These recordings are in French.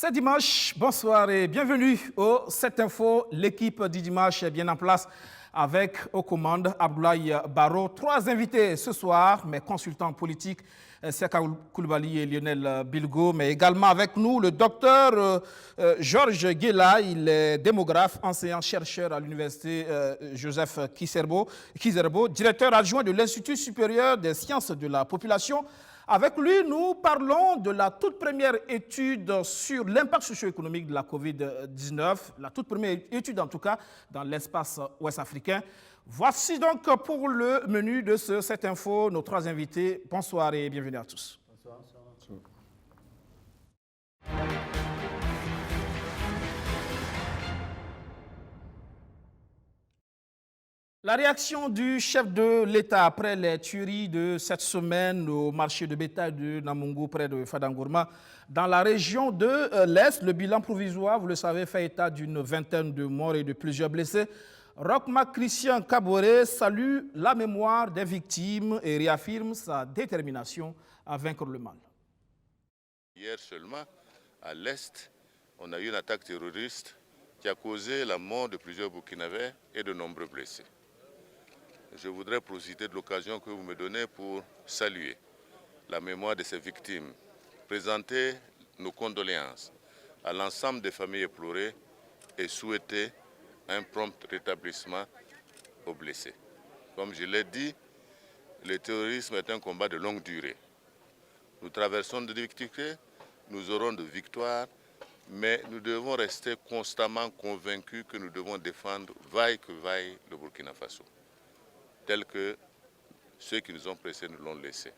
C'est dimanche, bonsoir et bienvenue au 7 Info. L'équipe du dimanche est bien en place avec aux commandes Abdoulaye Baro. 3 invités ce soir, mes consultants politiques, Seka Koulibaly et Lionel Bilgo, mais également avec nous le docteur Georges Guela. Il est démographe, enseignant-chercheur à l'université Joseph Kizerbo, directeur adjoint de l'Institut supérieur des sciences de la population. Avec lui, nous parlons de la toute première étude sur l'impact socio-économique de la COVID-19, la toute première étude en tout cas dans l'espace ouest-africain. Voici donc pour le menu de cette info nos 3 invités. Bonsoir et bienvenue à tous. Bonsoir. La réaction du chef de l'État après les tueries de cette semaine au marché de bétail de Namungu près de Fadangourma dans la région de l'Est. Le bilan provisoire, vous le savez, fait état d'une vingtaine de morts et de plusieurs blessés. Rochma Christian Kaboré salue la mémoire des victimes et réaffirme sa détermination à vaincre le mal. Hier seulement, à l'Est, on a eu une attaque terroriste qui a causé la mort de plusieurs Burkinabés et de nombreux blessés. Je voudrais profiter de l'occasion que vous me donnez pour saluer la mémoire de ces victimes, présenter nos condoléances à l'ensemble des familles éplorées et souhaiter un prompt rétablissement aux blessés. Comme je l'ai dit, le terrorisme est un combat de longue durée. Nous traversons des difficultés, nous aurons de victoires, mais nous devons rester constamment convaincus que nous devons défendre, vaille que vaille, le Burkina Faso, tel que ceux qui nous ont précédés nous l'ont laissé.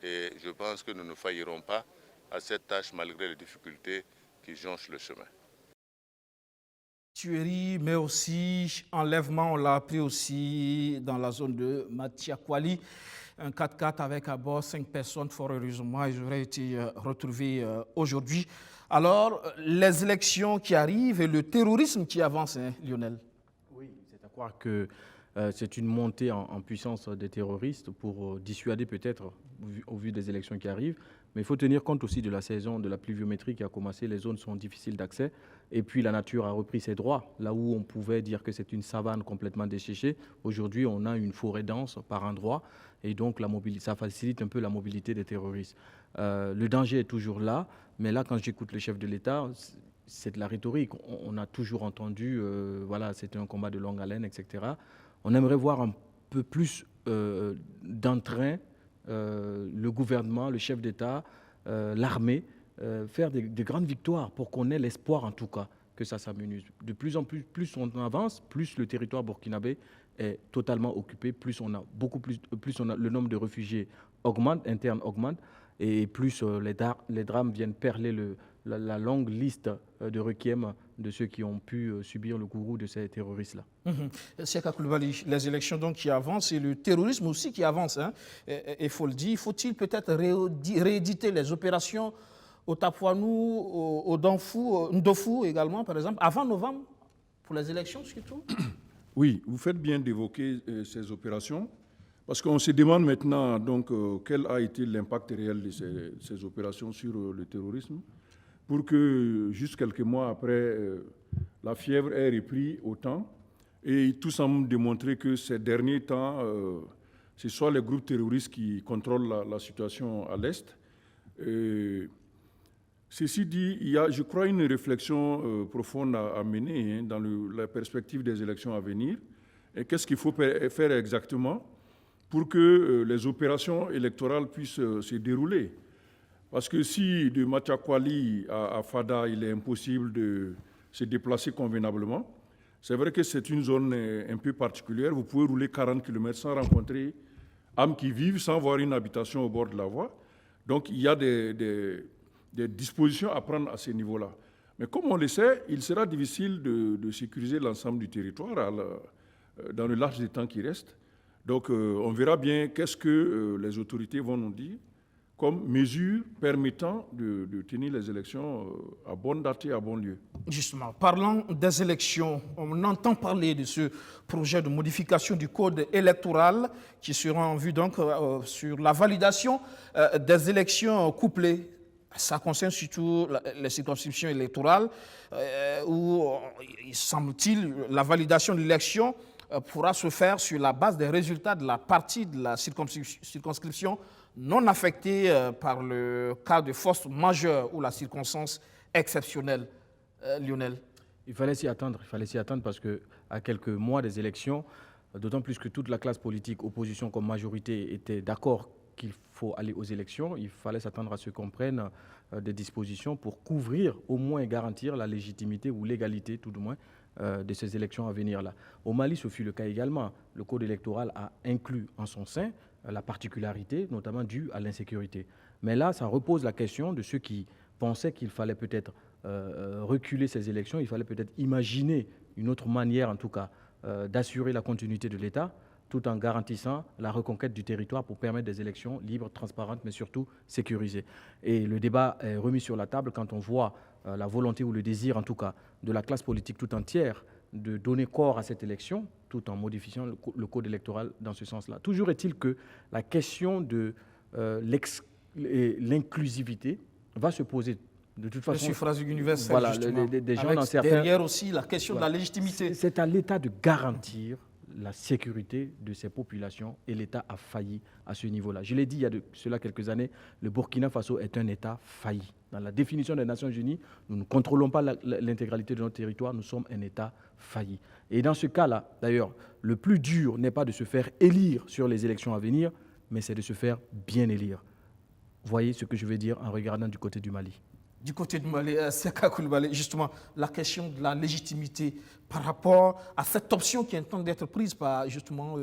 Et je pense que nous ne faillirons pas à cette tâche malgré les difficultés qui jonchent le chemin. Tuerie, mais aussi enlèvement, on l'a appris aussi dans la zone de Matiakwali. Un 4x4 avec à bord 5 personnes, fort heureusement, ils auraient été retrouvés aujourd'hui. Alors, les élections qui arrivent et le terrorisme qui avance, hein, Lionel? Oui, c'est à croire que c'est une montée en puissance des terroristes pour dissuader peut-être au vu des élections qui arrivent. Mais il faut tenir compte aussi de la saison de la pluviométrie qui a commencé. Les zones sont difficiles d'accès. Et puis la nature a repris ses droits. Là où on pouvait dire que c'est une savane complètement desséchée, aujourd'hui on a une forêt dense par endroits. Et donc ça facilite un peu la mobilité des terroristes. Le danger est toujours là. Mais là, quand j'écoute le chef de l'État, c'est de la rhétorique. On a toujours entendu, voilà, c'était un combat de longue haleine, etc. On aimerait voir un peu plus d'entrain, le gouvernement, le chef d'État, l'armée, faire des grandes victoires pour qu'on ait l'espoir en tout cas que ça s'amenuise. De plus en plus, plus on avance, plus le territoire burkinabé est totalement occupé, plus on a le nombre de réfugiés internes augmente, et plus les drames viennent perler la longue liste de requiem de ceux qui ont pu subir le courroux de ces terroristes-là. Seka Koulibaly, les élections donc qui avancent et le terrorisme aussi qui avance, hein, il faut le dire. Faut-il peut-être rééditer les opérations au Tapouanou, au Ndofou également, par exemple, avant novembre, pour les élections surtout? Oui, vous faites bien d'évoquer ces opérations, parce qu'on se demande maintenant donc, quel a été l'impact réel de ces opérations sur le terrorisme, pour que juste quelques mois après, la fièvre ait repris autant, et tout semble démontrer que ces derniers temps, ce sont les groupes terroristes qui contrôlent la situation à l'Est. Ceci dit, il y a, je crois, une réflexion profonde à mener dans la perspective des élections à venir. Et qu'est-ce qu'il faut faire exactement pour que les opérations électorales puissent se dérouler? Parce que si de Matiakwali à Fada, il est impossible de se déplacer convenablement, c'est vrai que c'est une zone un peu particulière. Vous pouvez rouler 40 km sans rencontrer âmes qui vivent, sans voir une habitation au bord de la voie. Donc il y a des dispositions à prendre à ce niveau-là. Mais comme on le sait, il sera difficile de sécuriser l'ensemble du territoire dans le laps de temps qui reste. Donc on verra bien qu'est-ce que les autorités vont nous dire comme mesure permettant de tenir les élections à bonne date et à bon lieu. Justement, parlant des élections, on entend parler de ce projet de modification du code électoral qui sera en vue donc sur la validation des élections couplées. ça concerne surtout les circonscriptions électorales où, il semble-t-il, la validation de l'élection pourra se faire sur la base des résultats de la partie de la circonscription non affectée par le cas de force majeure ou la circonstance exceptionnelle. Lionel. Il fallait s'y attendre parce qu'à quelques mois des élections, d'autant plus que toute la classe politique, opposition comme majorité, était d'accord qu'il faut aller aux élections, il fallait s'attendre à ce qu'on prenne des dispositions pour couvrir, au moins garantir la légitimité ou l'égalité, tout du moins, de ces élections à venir-là. Au Mali, ce fut le cas également. Le code électoral a inclus en son sein la particularité, notamment due à l'insécurité. Mais là, ça repose la question de ceux qui pensaient qu'il fallait peut-être reculer ces élections, il fallait peut-être imaginer une autre manière, en tout cas, d'assurer la continuité de l'État, tout en garantissant la reconquête du territoire pour permettre des élections libres, transparentes, mais surtout sécurisées. Et le débat est remis sur la table quand on voit la volonté ou le désir, en tout cas, de la classe politique tout entière de donner corps à cette élection, tout en modifiant le code électoral dans ce sens-là. Toujours est-il que la question de l'inclusivité va se poser. De toute façon, le suffrage universel, voilà, justement. des gens avec dans certains, derrière aussi la question voilà, de la légitimité. C'est à l'État de garantir la sécurité de ces populations et l'État a failli à ce niveau-là. Je l'ai dit il y a de cela quelques années, le Burkina Faso est un État failli. Dans la définition des Nations Unies, nous ne contrôlons pas l'intégralité de notre territoire, nous sommes un État failli. Et dans ce cas-là, d'ailleurs, le plus dur n'est pas de se faire élire sur les élections à venir, mais c'est de se faire bien élire. Voyez ce que je veux dire en regardant du côté du Mali. Du côté du Mali, Seka Coulibaly, justement, la question de la légitimité par rapport à cette option qui est en train d'être prise par justement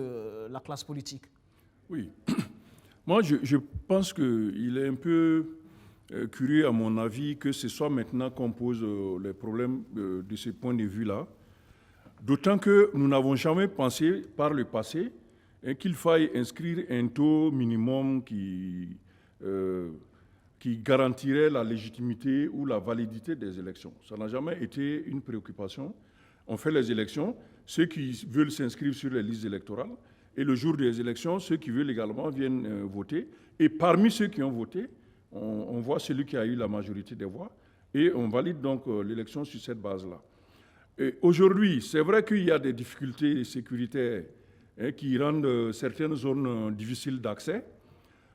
la classe politique. Oui. Moi, je pense qu'il est un peu curieux, à mon avis, que ce soit maintenant qu'on pose les problèmes de ce point de vue-là. D'autant que nous n'avons jamais pensé par le passé qu'il faille inscrire un taux minimum qui garantirait la légitimité ou la validité des élections. Ça n'a jamais été une préoccupation. On fait les élections, ceux qui veulent s'inscrire sur les listes électorales, et le jour des élections, ceux qui veulent également viennent voter. Et parmi ceux qui ont voté, on voit celui qui a eu la majorité des voix, et on valide donc l'élection sur cette base-là. Aujourd'hui, c'est vrai qu'il y a des difficultés sécuritaires qui rendent certaines zones difficiles d'accès,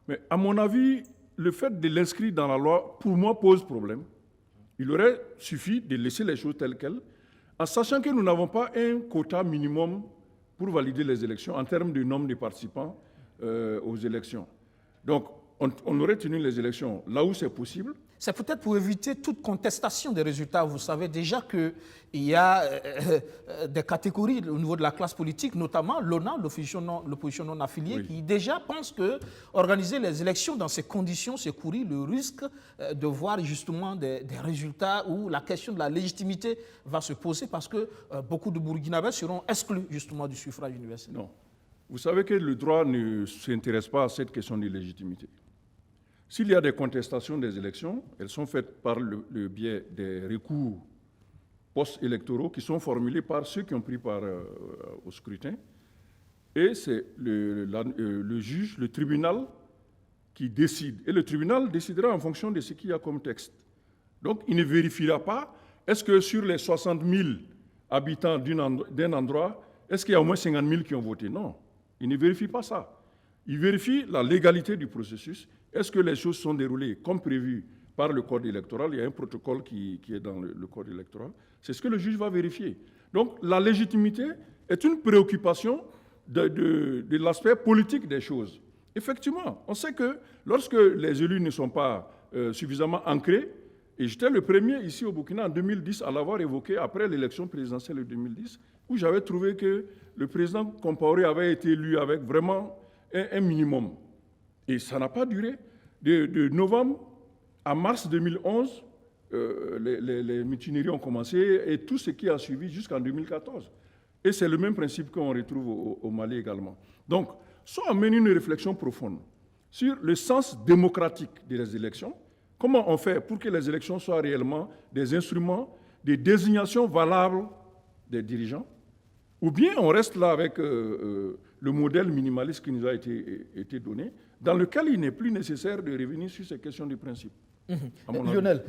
mais à mon avis, le fait de l'inscrire dans la loi, pour moi, pose problème. Il aurait suffi de laisser les choses telles quelles, en sachant que nous n'avons pas un quota minimum pour valider les élections en termes de nombre de participants aux élections. Donc, on aurait tenu les élections là où c'est possible. C'est peut-être pour éviter toute contestation des résultats. Vous savez déjà qu'il y a des catégories au niveau de la classe politique, notamment l'ONA, l'opposition non affiliée, oui, qui déjà pense que organiser les élections dans ces conditions, c'est courir le risque de voir justement des résultats où la question de la légitimité va se poser parce que beaucoup de Burkinabés seront exclus justement du suffrage universel. Non. Vous savez que le droit ne s'intéresse pas à cette question de légitimité. S'il y a des contestations des élections, elles sont faites par le biais des recours post-électoraux qui sont formulés par ceux qui ont pris part au scrutin. Et c'est le juge, le tribunal, qui décide. Et le tribunal décidera en fonction de ce qu'il y a comme texte. Donc, il ne vérifiera pas, est-ce que sur les 60 000 habitants d'un endroit, est-ce qu'il y a au moins 50 000 qui ont voté? Non, il ne vérifie pas ça. Il vérifie la légalité du processus. Est-ce que les choses sont déroulées comme prévu par le code électoral? Il y a un protocole qui est dans le code électoral. C'est ce que le juge va vérifier. Donc, la légitimité est une préoccupation de l'aspect politique des choses. Effectivement, on sait que lorsque les élus ne sont pas suffisamment ancrés, et j'étais le premier ici au Burkina en 2010 à l'avoir évoqué après l'élection présidentielle de 2010, où j'avais trouvé que le président Compaoré avait été élu avec vraiment un minimum. Et ça n'a pas duré. De novembre à mars 2011, les mutineries ont commencé et tout ce qui a suivi jusqu'en 2014. Et c'est le même principe qu'on retrouve au Mali également. Donc, soit on mène une réflexion profonde sur le sens démocratique des élections, comment on fait pour que les élections soient réellement des instruments de désignation valables des dirigeants, ou bien on reste là avec le modèle minimaliste qui nous a été donné, dans lequel il n'est plus nécessaire de revenir sur ces questions de principe. à mon avis. Lionel,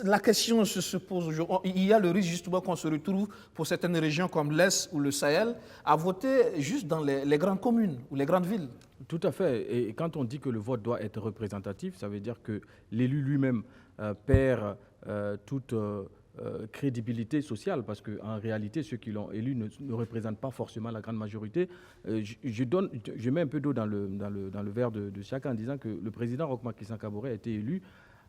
la question se pose aujourd'hui. Il y a le risque justement qu'on se retrouve pour certaines régions comme l'Est ou le Sahel à voter juste dans les grandes communes ou les grandes villes. Tout à fait. Et quand on dit que le vote doit être représentatif, ça veut dire que l'élu lui-même perd toute crédibilité sociale, parce qu'en réalité, ceux qui l'ont élu ne représentent pas forcément la grande majorité. Je mets un peu d'eau dans le verre de chacun en disant que le président Roch Marc Christian Kaboré a été élu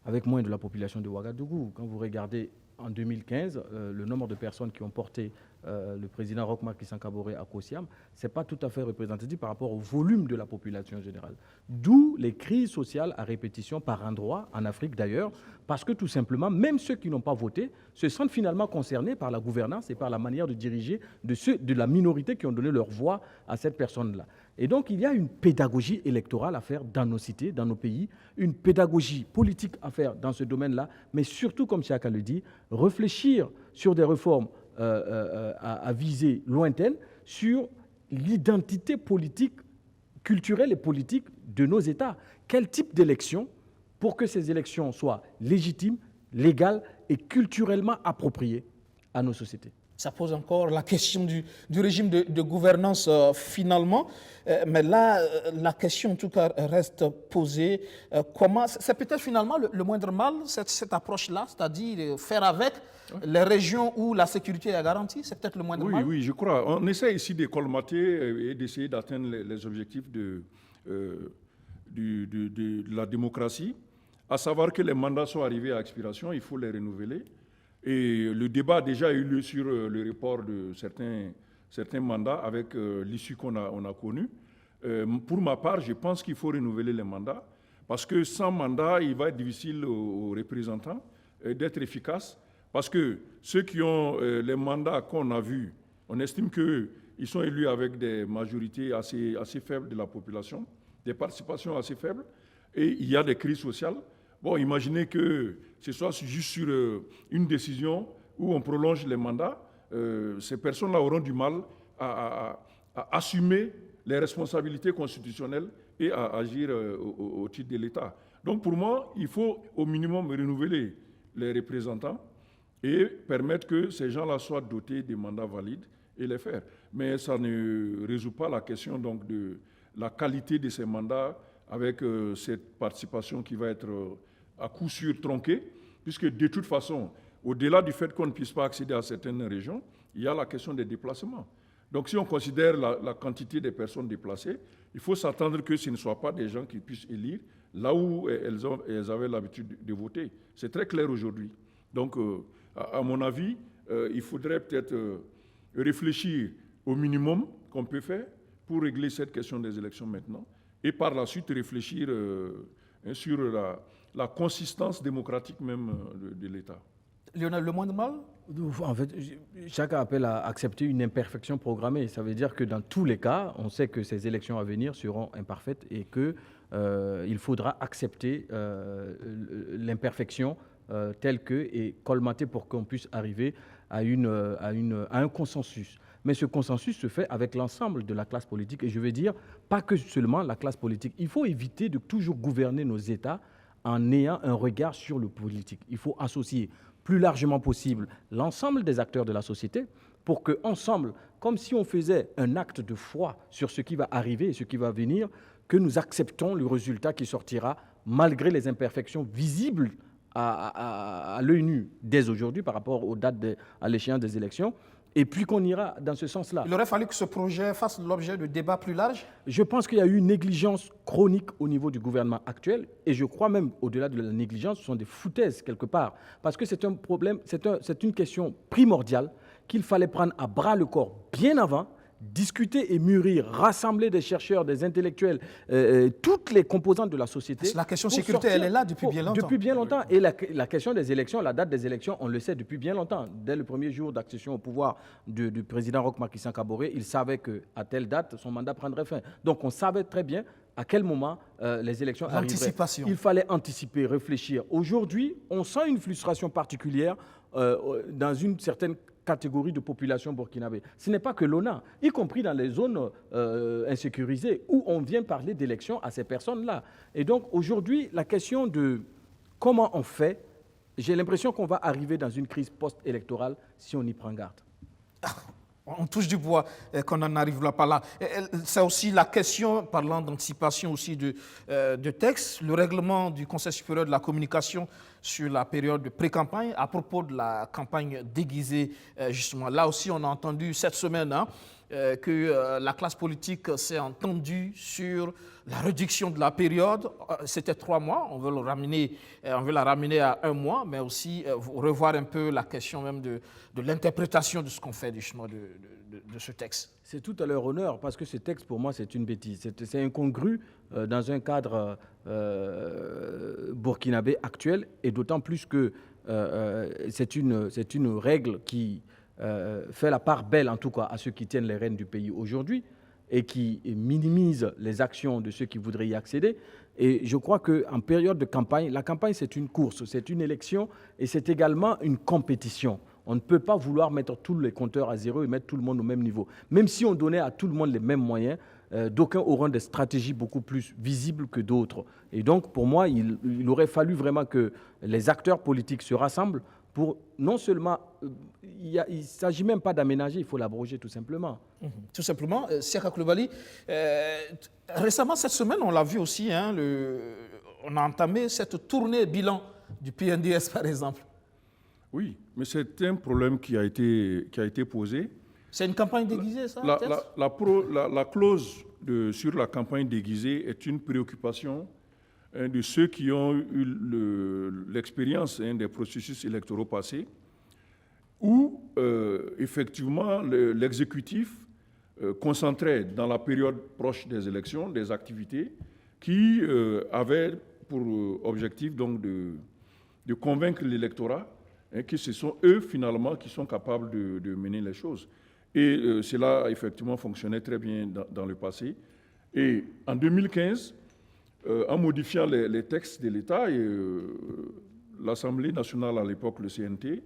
avec moins de la population de Ouagadougou. Quand vous regardez en 2015, le nombre de personnes qui ont porté le président Roch Marc Christian Kaboré à Kosiam, ce n'est pas tout à fait représentatif par rapport au volume de la population générale. D'où les crises sociales à répétition par endroits, en Afrique d'ailleurs, parce que tout simplement, même ceux qui n'ont pas voté se sentent finalement concernés par la gouvernance et par la manière de diriger de ceux de la minorité qui ont donné leur voix à cette personne-là. Et donc, il y a une pédagogie électorale à faire dans nos cités, dans nos pays, une pédagogie politique à faire dans ce domaine-là, mais surtout, comme Chaka le dit, réfléchir sur des réformes à visée lointaine, sur l'identité politique, culturelle et politique de nos États. Quel type d'élection pour que ces élections soient légitimes, légales et culturellement appropriées à nos sociétés? Ça pose encore la question du régime de gouvernance finalement. Mais là, la question en tout cas reste posée. C'est peut-être finalement le moindre mal, cette approche-là, c'est-à-dire faire avec les régions où la sécurité est garantie, c'est peut-être le moindre mal. Oui, je crois. On essaie ici de colmater et d'essayer d'atteindre les objectifs de la démocratie, à savoir que les mandats sont arrivés à expiration, il faut les renouveler. Et le débat a déjà eu lieu sur le report de certains mandats avec l'issue qu'on a connue. Pour ma part, je pense qu'il faut renouveler les mandats parce que sans mandat, il va être difficile aux représentants d'être efficaces parce que ceux qui ont les mandats qu'on a vus, on estime qu'ils sont élus avec des majorités assez faibles de la population, des participations assez faibles et il y a des crises sociales. Bon, imaginez que ce soit juste sur une décision où on prolonge les mandats, ces personnes-là auront du mal à assumer les responsabilités constitutionnelles et à agir au titre de l'État. Donc pour moi, il faut au minimum renouveler les représentants et permettre que ces gens-là soient dotés de mandats valides et les faire. Mais ça ne résout pas la question donc, de la qualité de ces mandats avec cette participation qui va être à coup sûr tronquée, puisque de toute façon, au-delà du fait qu'on ne puisse pas accéder à certaines régions, il y a la question des déplacements. Donc si on considère la quantité des personnes déplacées, il faut s'attendre que ce ne soient pas des gens qui puissent élire là où elles avaient l'habitude de voter. C'est très clair aujourd'hui. Donc, à mon avis, il faudrait peut-être réfléchir au minimum qu'on peut faire pour régler cette question des élections maintenant, et par la suite réfléchir sur la consistance démocratique même de l'État. Lionel, le moindre mal? En fait, chacun appelle à accepter une imperfection programmée. Ça veut dire que dans tous les cas, on sait que ces élections à venir seront imparfaites et qu'il faudra accepter l'imperfection telle que et colmater pour qu'on puisse arriver à un consensus. Mais ce consensus se fait avec l'ensemble de la classe politique. Et je veux dire, pas que seulement la classe politique. Il faut éviter de toujours gouverner nos États en ayant un regard sur le politique. Il faut associer plus largement possible l'ensemble des acteurs de la société pour qu'ensemble, comme si on faisait un acte de foi sur ce qui va arriver et ce qui va venir, que nous acceptons le résultat qui sortira malgré les imperfections visibles à l'œil nu dès aujourd'hui par rapport aux dates à l'échéance des élections. Et puis qu'on ira dans ce sens-là. Il aurait fallu que ce projet fasse l'objet de débats plus larges? Je pense qu'il y a eu une négligence chronique au niveau du gouvernement actuel. Et je crois même, au-delà de la négligence, ce sont des foutaises quelque part. Parce que c'est un problème, c'est une question primordiale qu'il fallait prendre à bras le corps bien avant, discuter et mûrir, rassembler des chercheurs, des intellectuels, toutes les composantes de la société. La question de sécurité, elle est là depuis bien longtemps. Depuis bien longtemps. Et la question des élections, la date des élections, on le sait depuis bien longtemps. Dès le premier jour d'accession au pouvoir du président Roch Marc Christian Kaboré, il savait qu'à telle date, son mandat prendrait fin. Donc on savait très bien à quel moment les élections arriveraient. Il fallait anticiper, réfléchir. Aujourd'hui, on sent une frustration particulière dans une certaine catégorie de population burkinabé. Ce n'est pas que l'ONA, y compris dans les zones insécurisées où on vient parler d'élections à ces personnes-là. Et donc aujourd'hui, la question de comment on fait, j'ai l'impression qu'on va arriver dans une crise post-électorale si on y prend garde. On touche du bois qu'on n'en arrivera pas là. C'est aussi la question, parlant d'anticipation aussi de texte, le règlement du Conseil supérieur de la communication sur la période de pré-campagne à propos de la campagne déguisée, justement. Là aussi, on a entendu cette semaine que la classe politique s'est entendue sur la réduction de la période. C'était 3 mois, on veut la ramener à 1 mois, mais aussi revoir un peu la question même de l'interprétation de ce qu'on fait justement de ce texte. C'est tout à leur honneur, parce que ce texte, pour moi, c'est une bêtise. C'est incongru dans un cadre burkinabé actuel, et d'autant plus que c'est une règle qui fait la part belle, en tout cas, à ceux qui tiennent les rênes du pays aujourd'hui et qui minimise les actions de ceux qui voudraient y accéder. Et je crois qu'en période de campagne, la campagne, c'est une course, c'est une élection et c'est également une compétition. On ne peut pas vouloir mettre tous les compteurs à zéro et mettre tout le monde au même niveau. Même si on donnait à tout le monde les mêmes moyens, d'aucuns auront des stratégies beaucoup plus visibles que d'autres. Et donc, pour moi, il aurait fallu vraiment que les acteurs politiques se rassemblent pour non seulement, il ne s'agit même pas d'aménager, il faut l'abroger tout simplement. Tout simplement. Siaka Coulibaly, récemment, cette semaine, on l'a vu aussi, on a entamé cette tournée bilan du PNDS, par exemple. Oui, mais c'est un problème qui a été posé. C'est une campagne déguisée, ça? La clause sur la campagne déguisée est une préoccupation de ceux qui ont eu l'expérience des processus électoraux passés, où effectivement l'exécutif concentrait dans la période proche des élections des activités qui avaient pour objectif donc de convaincre l'électorat que ce sont eux finalement qui sont capables de mener les choses. Et cela effectivement fonctionnait très bien dans le passé. Et en 2015, en modifiant les textes de l'État, l'Assemblée nationale à l'époque, le CNT,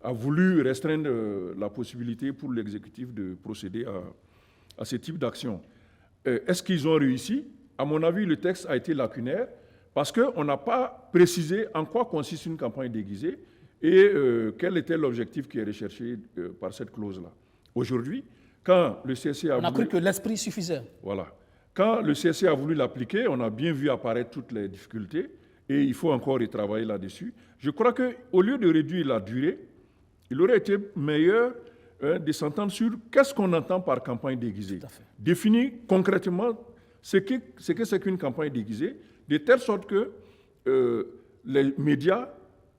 a voulu restreindre la possibilité pour l'exécutif de procéder à ce type d'action. Est-ce qu'ils ont réussi? À mon avis, le texte a été lacunaire parce qu'on n'a pas précisé en quoi consiste une campagne déguisée et quel était l'objectif qui est recherché par cette clause-là. Aujourd'hui, quand le CSC a On a cru que l'esprit suffisait. Voilà. Quand le CSC a voulu l'appliquer, on a bien vu apparaître toutes les difficultés et il faut encore y travailler là-dessus. Je crois qu'au lieu de réduire la durée, il aurait été meilleur de s'entendre sur qu'est-ce qu'on entend par campagne déguisée. Définir concrètement ce que c'est qu'une campagne déguisée, de telle sorte que les médias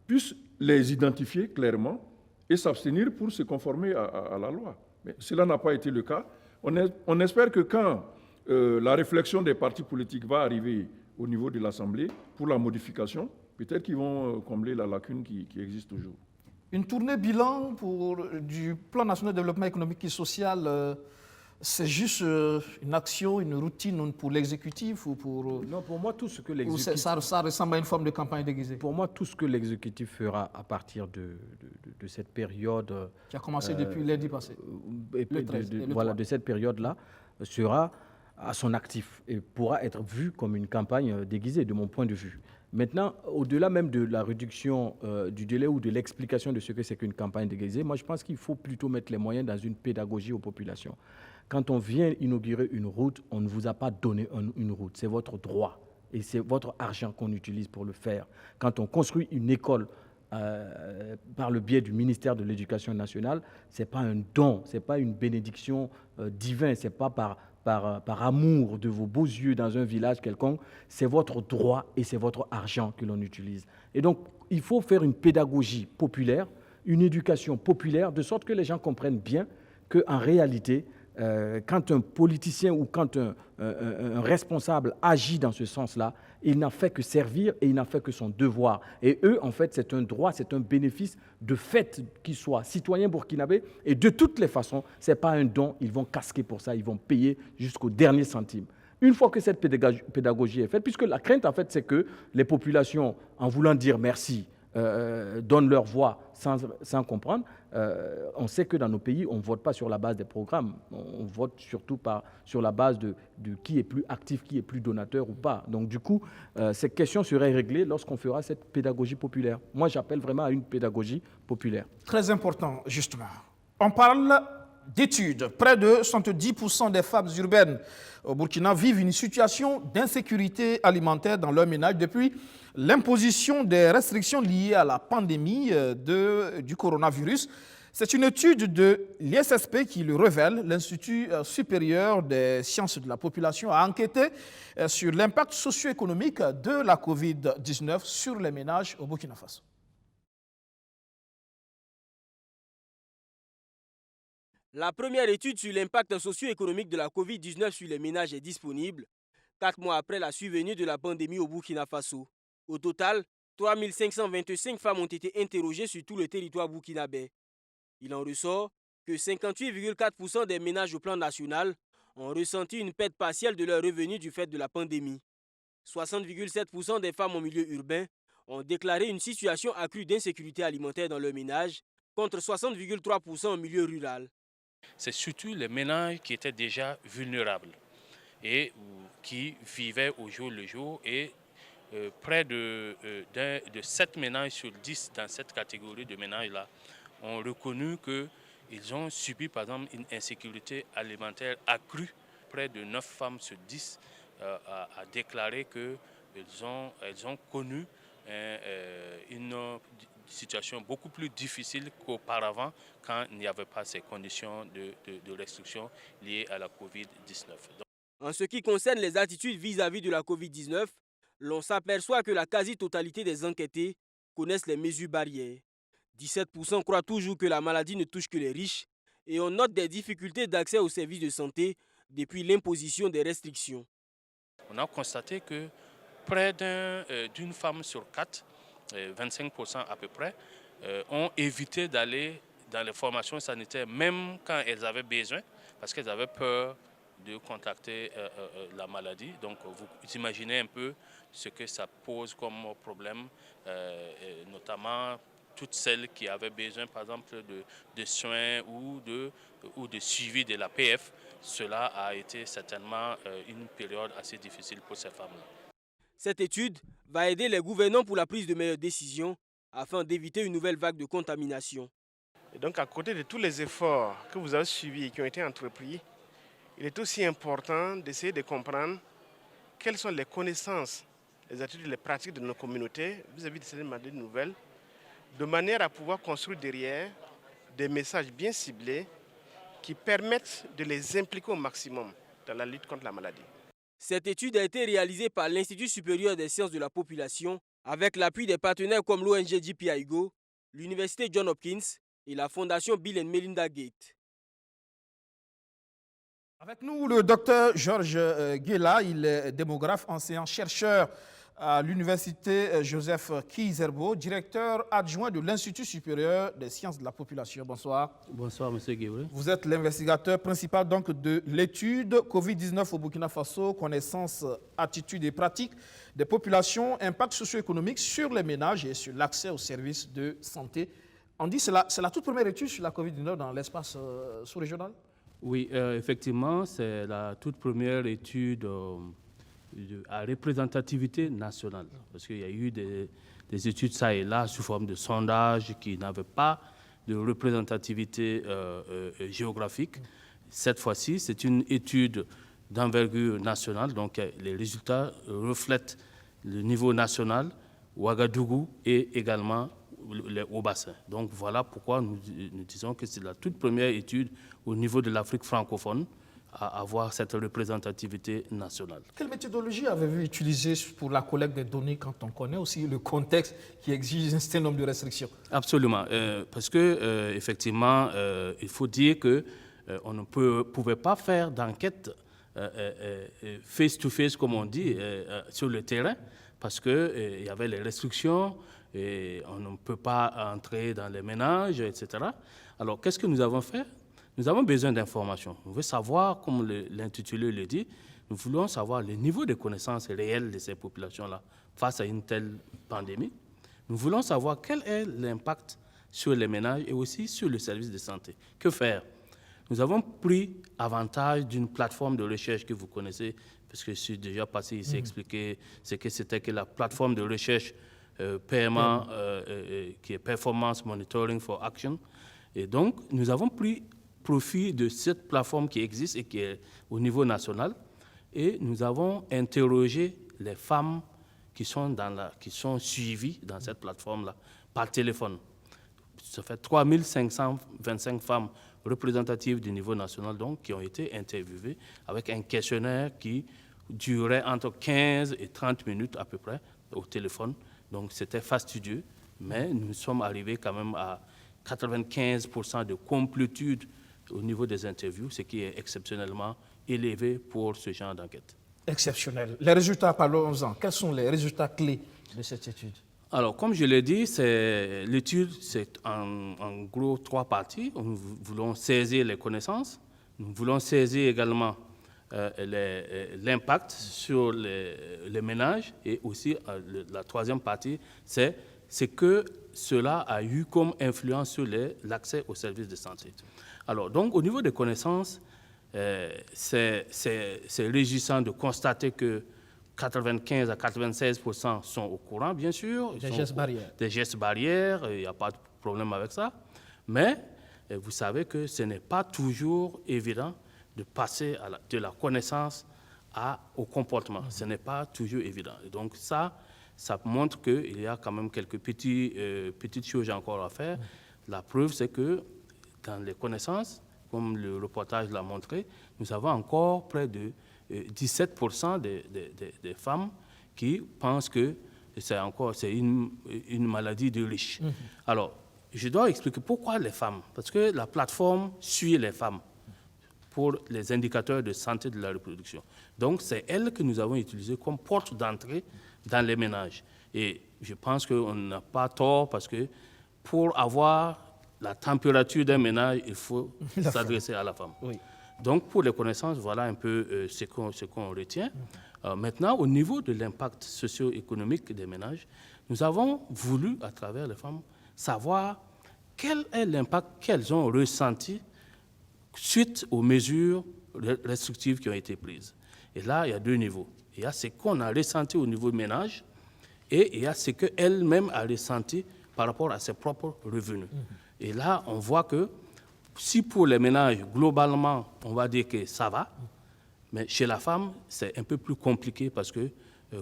puissent les identifier clairement et s'abstenir pour se conformer à la loi. Mais cela n'a pas été le cas. On espère que quand la réflexion des partis politiques va arriver au niveau de l'Assemblée pour la modification, peut-être qu'ils vont combler la lacune qui existe toujours. Une tournée bilan du plan national de développement économique et social, c'est juste une action, une routine pour l'exécutif ou pour... Non, pour moi, tout ce que l'exécutif... Ça ressemble à une forme de campagne déguisée. Pour moi, tout ce que l'exécutif fera à partir de cette période... Qui a commencé depuis lundi passé. De cette période-là, sera à son actif et pourra être vu comme une campagne déguisée, de mon point de vue. Maintenant, au-delà même de la réduction du délai ou de l'explication de ce que c'est qu'une campagne déguisée, moi je pense qu'il faut plutôt mettre les moyens dans une pédagogie aux populations. Quand on vient inaugurer une route, on ne vous a pas donné une route, c'est votre droit et c'est votre argent qu'on utilise pour le faire. Quand on construit une école par le biais du ministère de l'Éducation nationale, ce n'est pas un don, ce n'est pas une bénédiction divine, ce n'est pas par amour de vos beaux yeux dans un village quelconque, c'est votre droit et c'est votre argent que l'on utilise. Et donc, il faut faire une pédagogie populaire, une éducation populaire, de sorte que les gens comprennent bien qu'en réalité, quand un politicien ou quand un responsable agit dans ce sens-là, il n'a fait que servir et il n'a fait que son devoir. Et eux, en fait, c'est un droit, c'est un bénéfice de fait qu'ils soient citoyens burkinabés. Et de toutes les façons, ce n'est pas un don, ils vont casquer pour ça, ils vont payer jusqu'au dernier centime. Une fois que cette pédagogie est faite, puisque la crainte, en fait, c'est que les populations, en voulant dire merci, donnent leur voix sans comprendre. On sait que dans nos pays, on ne vote pas sur la base des programmes. On vote surtout sur la base de qui est plus actif, qui est plus donateur ou pas. Donc du coup, ces questions seraient réglées lorsqu'on fera cette pédagogie populaire. Moi, j'appelle vraiment à une pédagogie populaire. Très important, justement. On parle d'études. Près de 70% des femmes urbaines au Burkina vivent une situation d'insécurité alimentaire dans leur ménage depuis l'imposition des restrictions liées à la pandémie du coronavirus. C'est une étude de l'ISSP qui le révèle. L'Institut supérieur des sciences de la population a enquêté sur l'impact socio-économique de la COVID-19 sur les ménages au Burkina Faso. La première étude sur l'impact socio-économique de la COVID-19 sur les ménages est disponible 4 mois après la survenue de la pandémie au Burkina Faso. Au total, 3525 femmes ont été interrogées sur tout le territoire burkinabé. Il en ressort que 58,4% des ménages au plan national ont ressenti une perte partielle de leurs revenus du fait de la pandémie. 60,7% des femmes en milieu urbain ont déclaré une situation accrue d'insécurité alimentaire dans leur ménage, contre 60,3% en milieu rural. C'est surtout les ménages qui étaient déjà vulnérables et qui vivaient au jour le jour. Et près de 7 ménages sur 10 dans cette catégorie de ménages-là ont reconnu qu'ils ont subi par exemple une insécurité alimentaire accrue. Près de 9 femmes sur 10 a déclaré qu'elles ont connu une situation beaucoup plus difficile qu'auparavant quand il n'y avait pas ces conditions de restriction liées à la COVID-19. En ce qui concerne les attitudes vis-à-vis de la COVID-19, l'on s'aperçoit que la quasi-totalité des enquêtés connaissent les mesures barrières. 17% croient toujours que la maladie ne touche que les riches et on note des difficultés d'accès aux services de santé depuis l'imposition des restrictions. On a constaté que près d'une femme sur 4, 25% à peu près, ont évité d'aller dans les formations sanitaires, même quand elles avaient besoin, parce qu'elles avaient peur de contacter la maladie. Donc vous imaginez un peu ce que ça pose comme problème, notamment toutes celles qui avaient besoin, par exemple, de soins ou de suivi de l'APF. Cela a été certainement une période assez difficile pour ces femmes-là. Cette étude va aider les gouvernants pour la prise de meilleures décisions afin d'éviter une nouvelle vague de contamination. Et donc, à côté de tous les efforts que vous avez suivis et qui ont été entrepris, il est aussi important d'essayer de comprendre quelles sont les connaissances, les attitudes, les pratiques de nos communautés vis-à-vis de ces maladies nouvelles, de manière à pouvoir construire derrière des messages bien ciblés qui permettent de les impliquer au maximum dans la lutte contre la maladie. Cette étude a été réalisée par l'Institut supérieur des sciences de la population avec l'appui des partenaires comme l'ONG JPIGO, l'Université Johns Hopkins et la Fondation Bill & Melinda Gates. Avec nous, le docteur Georges Guela, il est démographe, enseignant-chercheur à l'Université Joseph Kizerbo, directeur adjoint de l'Institut supérieur des sciences de la population. Bonsoir. Bonsoir, M. Guébré. Vous êtes l'investigateur principal donc, de l'étude COVID-19 au Burkina Faso, connaissances, attitudes et pratiques des populations, impact socio-économique sur les ménages et sur l'accès aux services de santé. On dit que c'est la toute première étude sur la COVID-19 dans l'espace sous-régional? Oui, effectivement, c'est la toute première étude à représentativité nationale, parce qu'il y a eu des études ça et là sous forme de sondage qui n'avaient pas de représentativité géographique. Cette fois-ci, c'est une étude d'envergure nationale, donc les résultats reflètent le niveau national, Ouagadougou et également au bassin. Donc voilà pourquoi nous disons que c'est la toute première étude au niveau de l'Afrique francophone à avoir cette représentativité nationale. Quelle méthodologie avez-vous utilisée pour la collecte des données quand on connaît aussi le contexte qui exige un certain nombre de restrictions? Absolument, parce que effectivement, il faut dire que on ne pouvait pas faire d'enquête face-to-face, comme on dit, sur le terrain, parce qu'il y avait les restrictions, et on ne peut pas entrer dans les ménages, etc. Alors, qu'est-ce que nous avons fait? Nous avons besoin d'informations. On veut savoir, comme l'intitulé le dit, nous voulons savoir le niveau de connaissances réelles de ces populations-là face à une telle pandémie. Nous voulons savoir quel est l'impact sur les ménages et aussi sur le service de santé. Que faire? Nous avons pris avantage d'une plateforme de recherche que vous connaissez, parce que je suis déjà passé ici expliquer ce que c'était que la plateforme de recherche PMA, qui est Performance Monitoring for Action. Et donc, nous avons pris profit de cette plateforme qui existe et qui est au niveau national, et nous avons interrogé les femmes qui sont suivies dans cette plateforme-là par téléphone. Ça fait 3525 femmes représentatives du niveau national donc, qui ont été interviewées avec un questionnaire qui durait entre 15 et 30 minutes à peu près au téléphone. Donc c'était fastidieux, mais nous sommes arrivés quand même à 95% de complétude au niveau des interviews, ce qui est exceptionnellement élevé pour ce genre d'enquête. Exceptionnel. Les résultats, parlons-en. Quels sont les résultats clés de cette étude? Alors, comme je l'ai dit, l'étude, c'est en gros 3 parties. Nous voulons saisir les connaissances, nous voulons saisir également l'impact sur les ménages, et aussi la 3e partie, c'est ce que cela a eu comme influence sur l'accès aux services de santé. Alors, donc, au niveau des connaissances, c'est réjouissant de constater que 95 à 96% sont au courant, bien sûr. Des gestes barrières. Des gestes barrières, il n'y a pas de problème avec ça. Mais vous savez que ce n'est pas toujours évident de passer de la connaissance au comportement. Ce n'est pas toujours évident. Et donc ça montre qu'il y a quand même quelques petites choses encore à faire. La preuve, c'est que dans les connaissances, comme le reportage l'a montré, nous avons encore près de 17% des femmes qui pensent que c'est une maladie de riche. Alors, je dois expliquer pourquoi les femmes. Parce que la plateforme suit les femmes pour les indicateurs de santé de la reproduction. Donc, c'est elles que nous avons utilisées comme porte d'entrée dans les ménages. Et je pense qu'on n'a pas tort, parce que pour avoir la température d'un ménage, il faut s'adresser à la femme. Oui. Donc, pour les connaissances, voilà un peu ce qu'on retient. Maintenant, au niveau de l'impact socio-économique des ménages, nous avons voulu, à travers les femmes, savoir quel est l'impact qu'elles ont ressenti suite aux mesures restrictives qui ont été prises. Et là, il y a 2 niveaux. Il y a ce qu'on a ressenti au niveau ménage, et il y a ce qu'elle-même a ressenti par rapport à ses propres revenus. Et là, on voit que si pour les ménages, globalement, on va dire que ça va, mais chez la femme, c'est un peu plus compliqué parce que,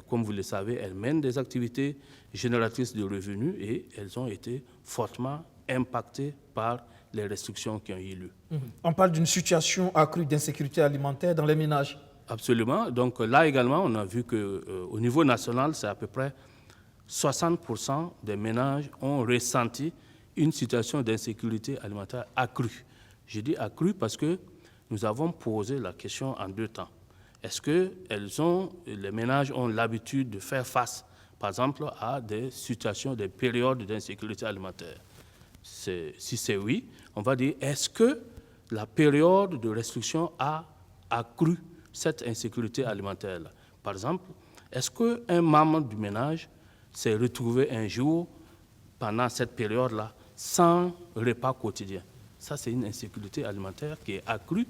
comme vous le savez, elles mènent des activités génératrices de revenus et elles ont été fortement impactées par les restrictions qui ont eu lieu. On parle d'une situation accrue d'insécurité alimentaire dans les ménages. Absolument. Donc là également, on a vu qu'au niveau national, c'est à peu près 60% des ménages ont ressenti une situation d'insécurité alimentaire accrue. Je dis accrue parce que nous avons posé la question en 2 temps. Est-ce que les ménages ont l'habitude de faire face, par exemple, à des situations, des périodes d'insécurité alimentaire? Si c'est oui, on va dire, est-ce que la période de restriction a accru cette insécurité alimentaire-là? Par exemple, est-ce qu'un membre du ménage s'est retrouvé un jour, pendant cette période-là, sans repas quotidien? Ça, c'est une insécurité alimentaire qui est accrue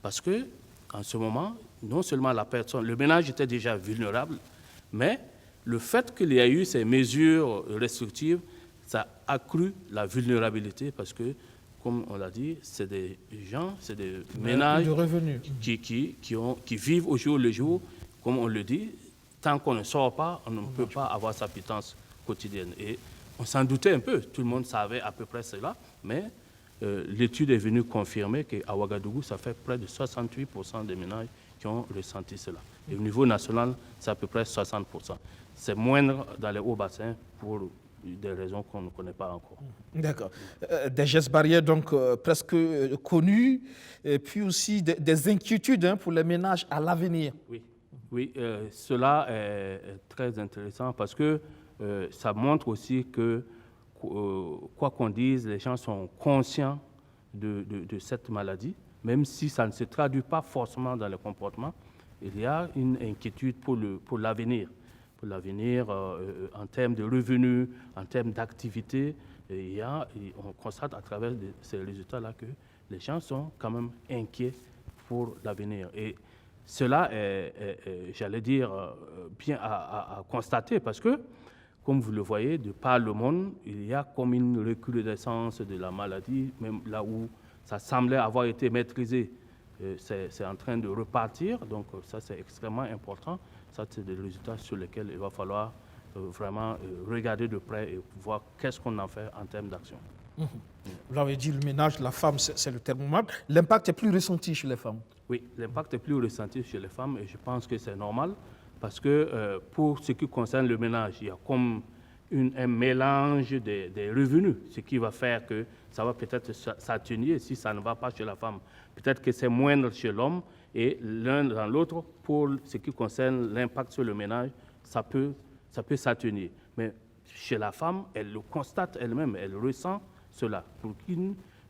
parce que, en ce moment, non seulement le ménage était déjà vulnérable, mais le fait qu'il y a eu ces mesures restrictives, ça a accru la vulnérabilité parce que, comme on l'a dit, c'est des gens, c'est des ménages de revenus qui vivent au jour le jour, comme on le dit. Tant qu'on ne sort pas, on ne peut pas avoir sa pitance quotidienne. Et on s'en doutait un peu, tout le monde savait à peu près cela, mais l'étude est venue confirmer qu'à Ouagadougou, ça fait près de 68% des ménages qui ont ressenti cela. Et au niveau national, c'est à peu près 60%. C'est moindre dans les hauts bassins pour des raisons qu'on ne connaît pas encore. D'accord. Des gestes barrières donc presque connus, et puis aussi des inquiétudes pour les ménages à l'avenir. Oui, cela est très intéressant parce que ça montre aussi que, quoi qu'on dise, les gens sont conscients de cette maladie, même si ça ne se traduit pas forcément dans le comportement. Il y a une inquiétude pour l'avenir. l'avenir en termes de revenus, en termes d'activité. On constate à travers ces résultats-là que les gens sont quand même inquiets pour l'avenir. Et cela est, j'allais dire, bien à constater parce que, comme vous le voyez, de par le monde, il y a comme une recrudescence de la maladie, même là où ça semblait avoir été maîtrisé, c'est en train de repartir. Donc ça, c'est extrêmement important. Ça, c'est des résultats sur lesquels il va falloir vraiment regarder de près et voir qu'est-ce qu'on en fait en termes d'action. Vous l'avez dit, le ménage, la femme, c'est le thermomètre. L'impact est plus ressenti chez les femmes. Oui, l'impact est plus ressenti chez les femmes et je pense que c'est normal parce que pour ce qui concerne le ménage, il y a comme un mélange des revenus, ce qui va faire que ça va peut-être s'atténuer si ça ne va pas chez la femme. Peut-être que c'est moindre chez l'homme et l'un dans l'autre, pour ce qui concerne l'impact sur le ménage, ça peut s'atténuer. Mais chez la femme, elle le constate elle-même, elle ressent cela. Pour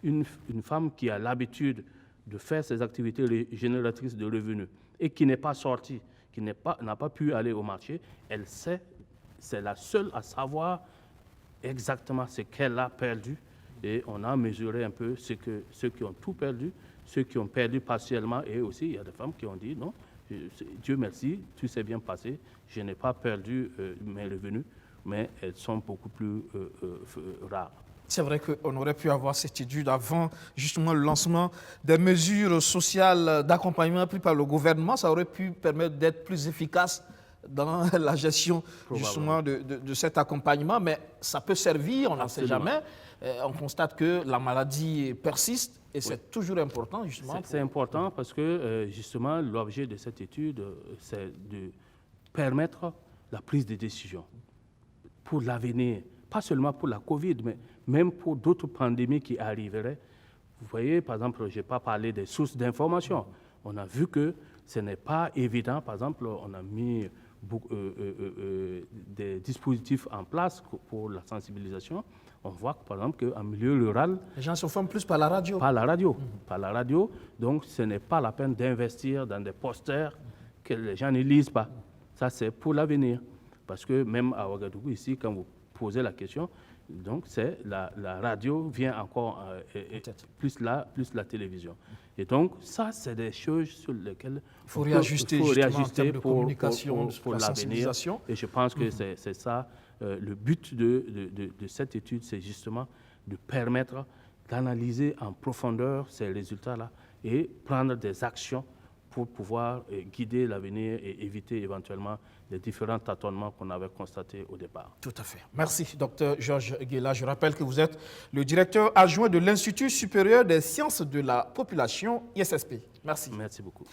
une femme qui a l'habitude de faire ses activités génératrices de revenus et qui n'est pas sortie, qui n'a pas pu aller au marché, elle sait, c'est la seule à savoir exactement ce qu'elle a perdu. Et on a mesuré un peu ceux qui ont tout perdu, ceux qui ont perdu partiellement, et aussi il y a des femmes qui ont dit non, Dieu merci, tout s'est bien passé, je n'ai pas perdu mes revenus, mais elles sont beaucoup plus rares. C'est vrai qu'on aurait pu avoir cette étude avant justement le lancement des mesures sociales d'accompagnement prises par le gouvernement. Ça aurait pu permettre d'être plus efficace dans la gestion justement de cet accompagnement. Mais ça peut servir, on n'en sait jamais. On constate que la maladie persiste et c'est toujours important justement. C'est important parce que justement l'objet de cette étude, c'est de permettre la prise de décision pour l'avenir. Pas seulement pour la COVID, mais même pour d'autres pandémies qui arriveraient. Vous voyez, par exemple, je n'ai pas parlé des sources d'information. On a vu que ce n'est pas évident. Par exemple, on a mis des dispositifs en place pour la sensibilisation. On voit, par exemple, qu'en milieu rural... Les gens se forment plus par la radio. Par la radio. Par la radio. Donc, ce n'est pas la peine d'investir dans des posters que les gens ne lisent pas. Ça, c'est pour l'avenir. Parce que même à Ouagadougou, ici, quand vous poser la question. Donc, c'est la radio vient encore plus la télévision. Et donc, ça, c'est des choses sur lesquelles il faut réajuster en termes de communication, pour l'avenir. Et je pense que c'est ça, le but de cette étude, c'est justement de permettre d'analyser en profondeur ces résultats-là et prendre des actions pour pouvoir guider l'avenir et éviter éventuellement les différents tâtonnements qu'on avait constatés au départ. Tout à fait. Merci, Dr Georges Guéla. Je rappelle que vous êtes le directeur adjoint de l'Institut supérieur des sciences de la population, ISSP. Merci. Merci beaucoup.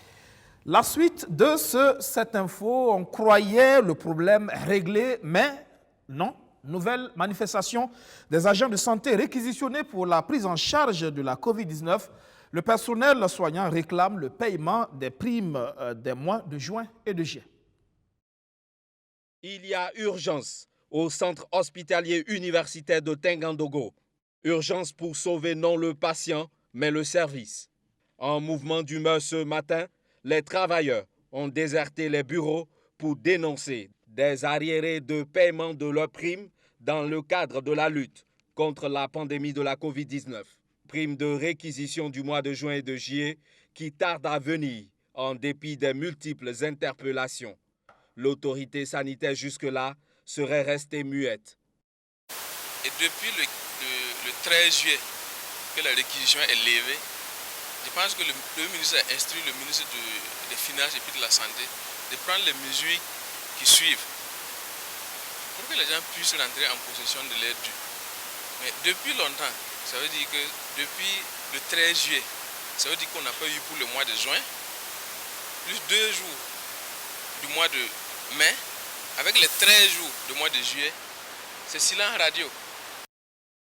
La suite de cette info, on croyait le problème réglé, mais non. Nouvelle manifestation des agents de santé réquisitionnés pour la prise en charge de la COVID-19. Le personnel soignant réclame le paiement des primes des mois de juin et de juillet. Il y a urgence au centre hospitalier universitaire de Tengandogo. Urgence pour sauver non le patient, mais le service. En mouvement d'humeur ce matin, les travailleurs ont déserté les bureaux pour dénoncer des arriérés de paiement de leurs primes dans le cadre de la lutte contre la pandémie de la COVID-19. Primes de réquisition du mois de juin et de juillet qui tardent à venir en dépit des multiples interpellations. L'autorité sanitaire jusque-là serait restée muette. Et depuis le 13 juillet que la réquisition est levée, je pense que le ministre a instruit le ministre des Finances et puis de la Santé de prendre les mesures qui suivent pour que les gens puissent rentrer en possession de l'aide due. Mais depuis longtemps, ça veut dire que depuis le 13 juillet, ça veut dire qu'on n'a pas eu pour le mois de juin, plus 2 jours du mois de mai, avec les 13 jours du mois de juillet, c'est silence radio.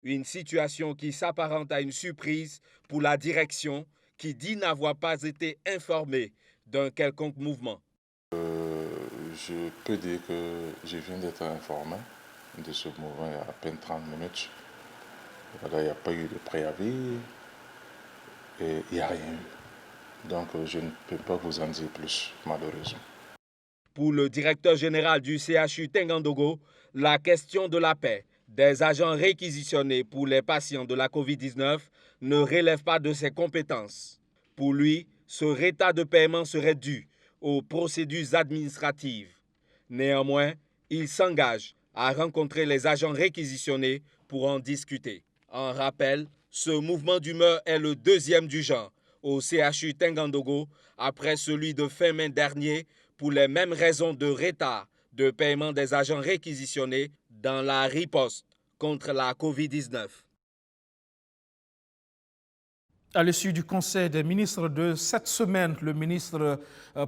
Une situation qui s'apparente à une surprise pour la direction qui dit n'avoir pas été informée d'un quelconque mouvement. Je peux dire que je viens d'être informé de ce mouvement il y a à peine 30 minutes. Voilà, il n'y a pas eu de préavis et il n'y a rien eu. Donc je ne peux pas vous en dire plus, malheureusement. Pour le directeur général du CHU Tengandogo, la question de la paix des agents réquisitionnés pour les patients de la COVID-19 ne relève pas de ses compétences. Pour lui, ce retard de paiement serait dû aux procédures administratives. Néanmoins, il s'engage à rencontrer les agents réquisitionnés pour en discuter. En rappel, ce mouvement d'humeur est le deuxième du genre au CHU Tengandogo après celui de fin mai dernier pour les mêmes raisons de retard de paiement des agents réquisitionnés dans la riposte contre la COVID-19. À l'issue du Conseil des ministres de cette semaine, le ministre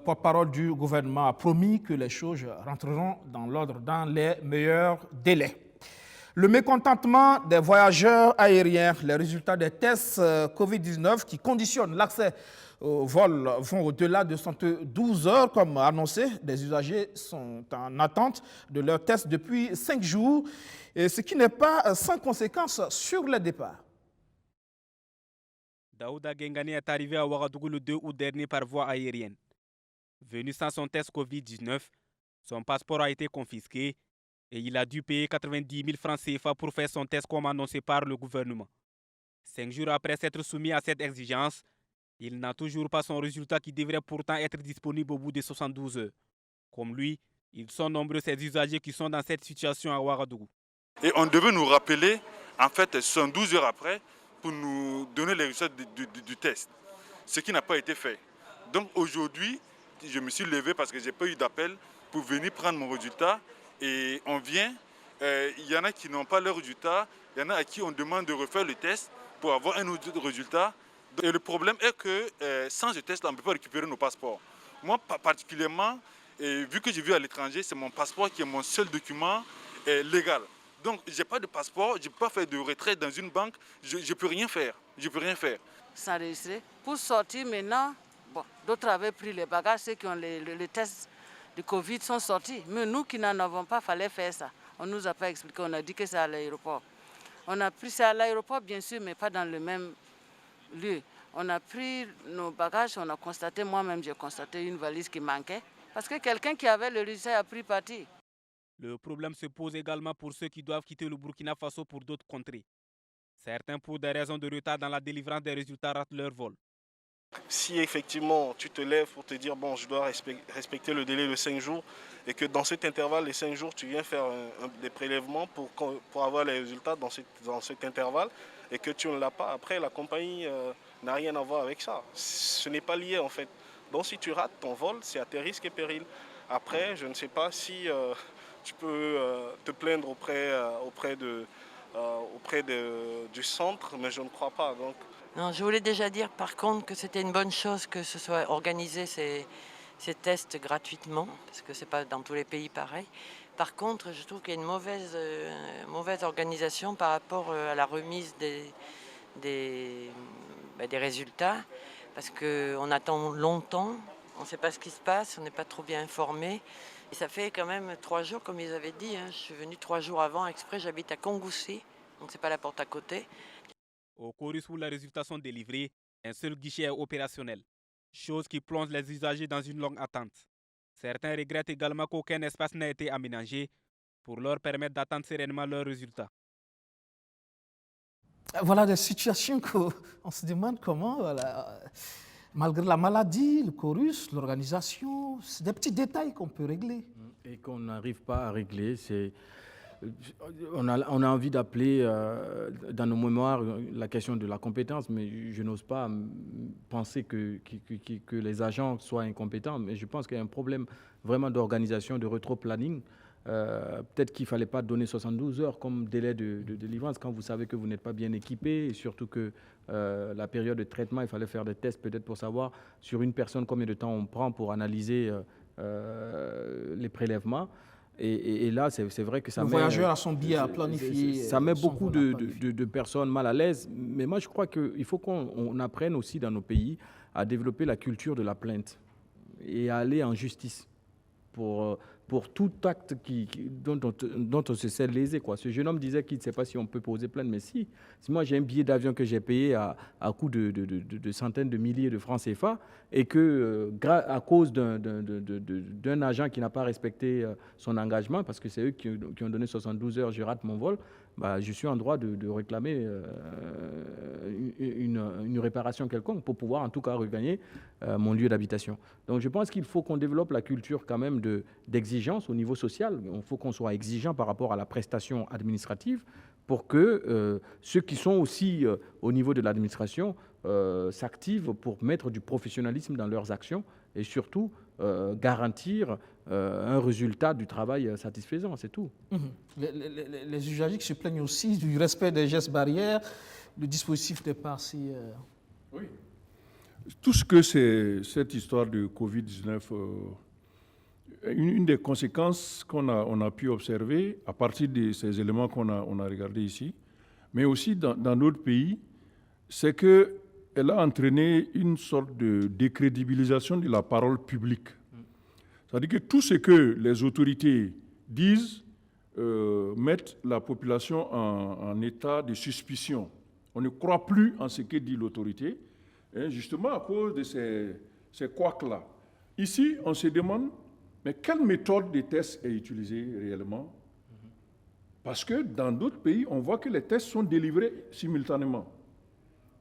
porte-parole du gouvernement a promis que les choses rentreront dans l'ordre dans les meilleurs délais. Le mécontentement des voyageurs aériens, les résultats des tests Covid-19 qui conditionnent l'accès au vol vont au-delà de 72 heures, comme annoncé. Des usagers sont en attente de leur test depuis 5 jours, ce qui n'est pas sans conséquence sur les départs. Daouda Gengani est arrivé à Ouagadougou le 2 août dernier par voie aérienne. Venu sans son test Covid-19, son passeport a été confisqué et il a dû payer 90 000 francs CFA pour faire son test comme annoncé par le gouvernement. 5 jours après s'être soumis à cette exigence, il n'a toujours pas son résultat qui devrait pourtant être disponible au bout de 72 heures. Comme lui, ils sont nombreux ces usagers qui sont dans cette situation à Ouagadougou. Et on devait nous rappeler, en fait, 72 heures après, pour nous donner les résultats du test, ce qui n'a pas été fait. Donc aujourd'hui, je me suis levé parce que je n'ai pas eu d'appel pour venir prendre mon résultat et on vient, il y en a qui n'ont pas leur résultat, il y en a à qui on demande de refaire le test pour avoir un autre résultat. Et le problème est que sans ce test, on ne peut pas récupérer nos passeports. Moi particulièrement, vu que je vis à l'étranger, c'est mon passeport qui est mon seul document légal. Donc, je n'ai pas de passeport, je ne peux pas faire de retrait dans une banque, je ne peux rien faire. Je peux rien faire. S'enregistrer. Pour sortir maintenant, bon, d'autres avaient pris les bagages, ceux qui ont les tests de Covid sont sortis. Mais nous qui n'en avons pas, il fallait faire ça. On ne nous a pas expliqué, on a dit que c'est à l'aéroport. On a pris ça à l'aéroport, bien sûr, mais pas dans le même lieu. On a pris nos bagages, on a constaté, moi-même j'ai constaté une valise qui manquait, parce que quelqu'un qui avait le résultat a pris parti. Le problème se pose également pour ceux qui doivent quitter le Burkina Faso pour d'autres contrées. Certains, pour des raisons de retard dans la délivrance des résultats, ratent leur vol. Si effectivement tu te lèves pour te dire bon, je dois respecter le délai de 5 jours et que dans cet intervalle, les 5 jours, tu viens faire des prélèvements pour avoir les résultats dans cet intervalle et que tu ne l'as pas, après la compagnie n'a rien à voir avec ça. Ce n'est pas lié en fait. Donc si tu rates ton vol, c'est à tes risques et périls. Après, je ne sais pas si tu peux te plaindre auprès du centre, mais je ne crois pas. Donc. Non, je voulais déjà dire par contre que c'était une bonne chose que ce soit organisé ces tests gratuitement, parce que ce n'est pas dans tous les pays pareil. Par contre, je trouve qu'il y a une mauvaise organisation par rapport à la remise des résultats, parce qu'on attend longtemps, on ne sait pas ce qui se passe, on n'est pas trop bien informé. Et ça fait quand même 3 jours, comme ils avaient dit. Je suis venue 3 jours avant exprès, j'habite à Kongoussi, donc c'est pas la porte à côté. Au Chorus où les résultats sont délivrés, un seul guichet est opérationnel, chose qui plonge les usagers dans une longue attente. Certains regrettent également qu'aucun espace n'a été aménagé pour leur permettre d'attendre sereinement leurs résultats. Voilà des situations qu'on se demande comment, voilà, malgré la maladie, le chorus, l'organisation, c'est des petits détails qu'on peut régler. Et qu'on n'arrive pas à régler, on a envie d'appeler dans nos mémoires la question de la compétence, mais je n'ose pas penser que les agents soient incompétents. Mais je pense qu'il y a un problème vraiment d'organisation, de rétro-planning. Peut-être qu'il ne fallait pas donner 72 heures comme délai de délivrance quand vous savez que vous n'êtes pas bien équipé, et surtout que la période de traitement, il fallait faire des tests peut-être pour savoir sur une personne combien de temps on prend pour analyser les prélèvements. Et là, c'est vrai que ça met... Le voyageur a son billet à planifier. Ça met beaucoup de personnes mal à l'aise. Mais moi, je crois qu'il faut qu'on apprenne aussi dans nos pays à développer la culture de la plainte et à aller en justice pour pour tout acte dont on se sait lésé, quoi. Ce jeune homme disait qu'il ne sait pas si on peut poser plainte, mais si moi j'ai un billet d'avion que j'ai payé à coût de centaines de milliers de francs CFA et que à cause d'un agent qui n'a pas respecté son engagement, parce que c'est eux qui ont donné 72 heures, je rate mon vol, je suis en droit de réclamer une réparation quelconque pour pouvoir en tout cas regagner mon lieu d'habitation. Donc je pense qu'il faut qu'on développe la culture quand même d'exigence au niveau social. Il faut qu'on soit exigeant par rapport à la prestation administrative pour que ceux qui sont aussi au niveau de l'administration s'activent pour mettre du professionnalisme dans leurs actions et surtout garantir un résultat du travail satisfaisant, c'est tout. Les usagers qui se plaignent aussi du respect des gestes barrières, le dispositif n'est pas si... Oui. Tout ce que c'est cette histoire de Covid-19, une des conséquences qu'on a pu observer à partir de ces éléments qu'on a regardés ici, mais aussi dans d'autres pays, c'est qu'elle a entraîné une sorte de décrédibilisation de la parole publique. C'est-à-dire que tout ce que les autorités disent mettent la population en état de suspicion. On ne croit plus en ce que dit l'autorité, justement à cause de ces couacs-là. Ici, on se demande, mais quelle méthode de test est utilisée réellement? Parce que dans d'autres pays, on voit que les tests sont délivrés simultanément.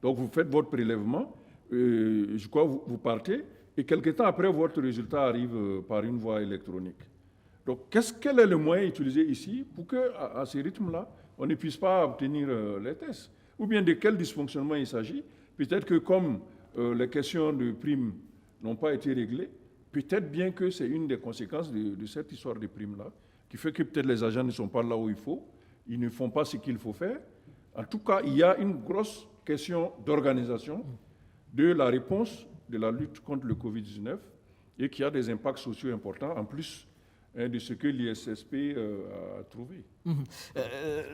Donc vous faites votre prélèvement, je crois que vous partez, et quelque temps après, votre résultat arrive par une voie électronique. Donc quel est le moyen utilisé ici pour qu'à ce rythme-là, on ne puisse pas obtenir les tests? Ou bien de quel dysfonctionnement il s'agit? Peut-être que comme les questions de primes n'ont pas été réglées, peut-être bien que c'est une des conséquences de cette histoire de primes-là, qui fait que peut-être les agents ne sont pas là où il faut, ils ne font pas ce qu'il faut faire. En tout cas, il y a une grosse question d'organisation de la réponse de la lutte contre le Covid-19 et qui a des impacts sociaux importants, en plus de ce que l'ISSP a trouvé.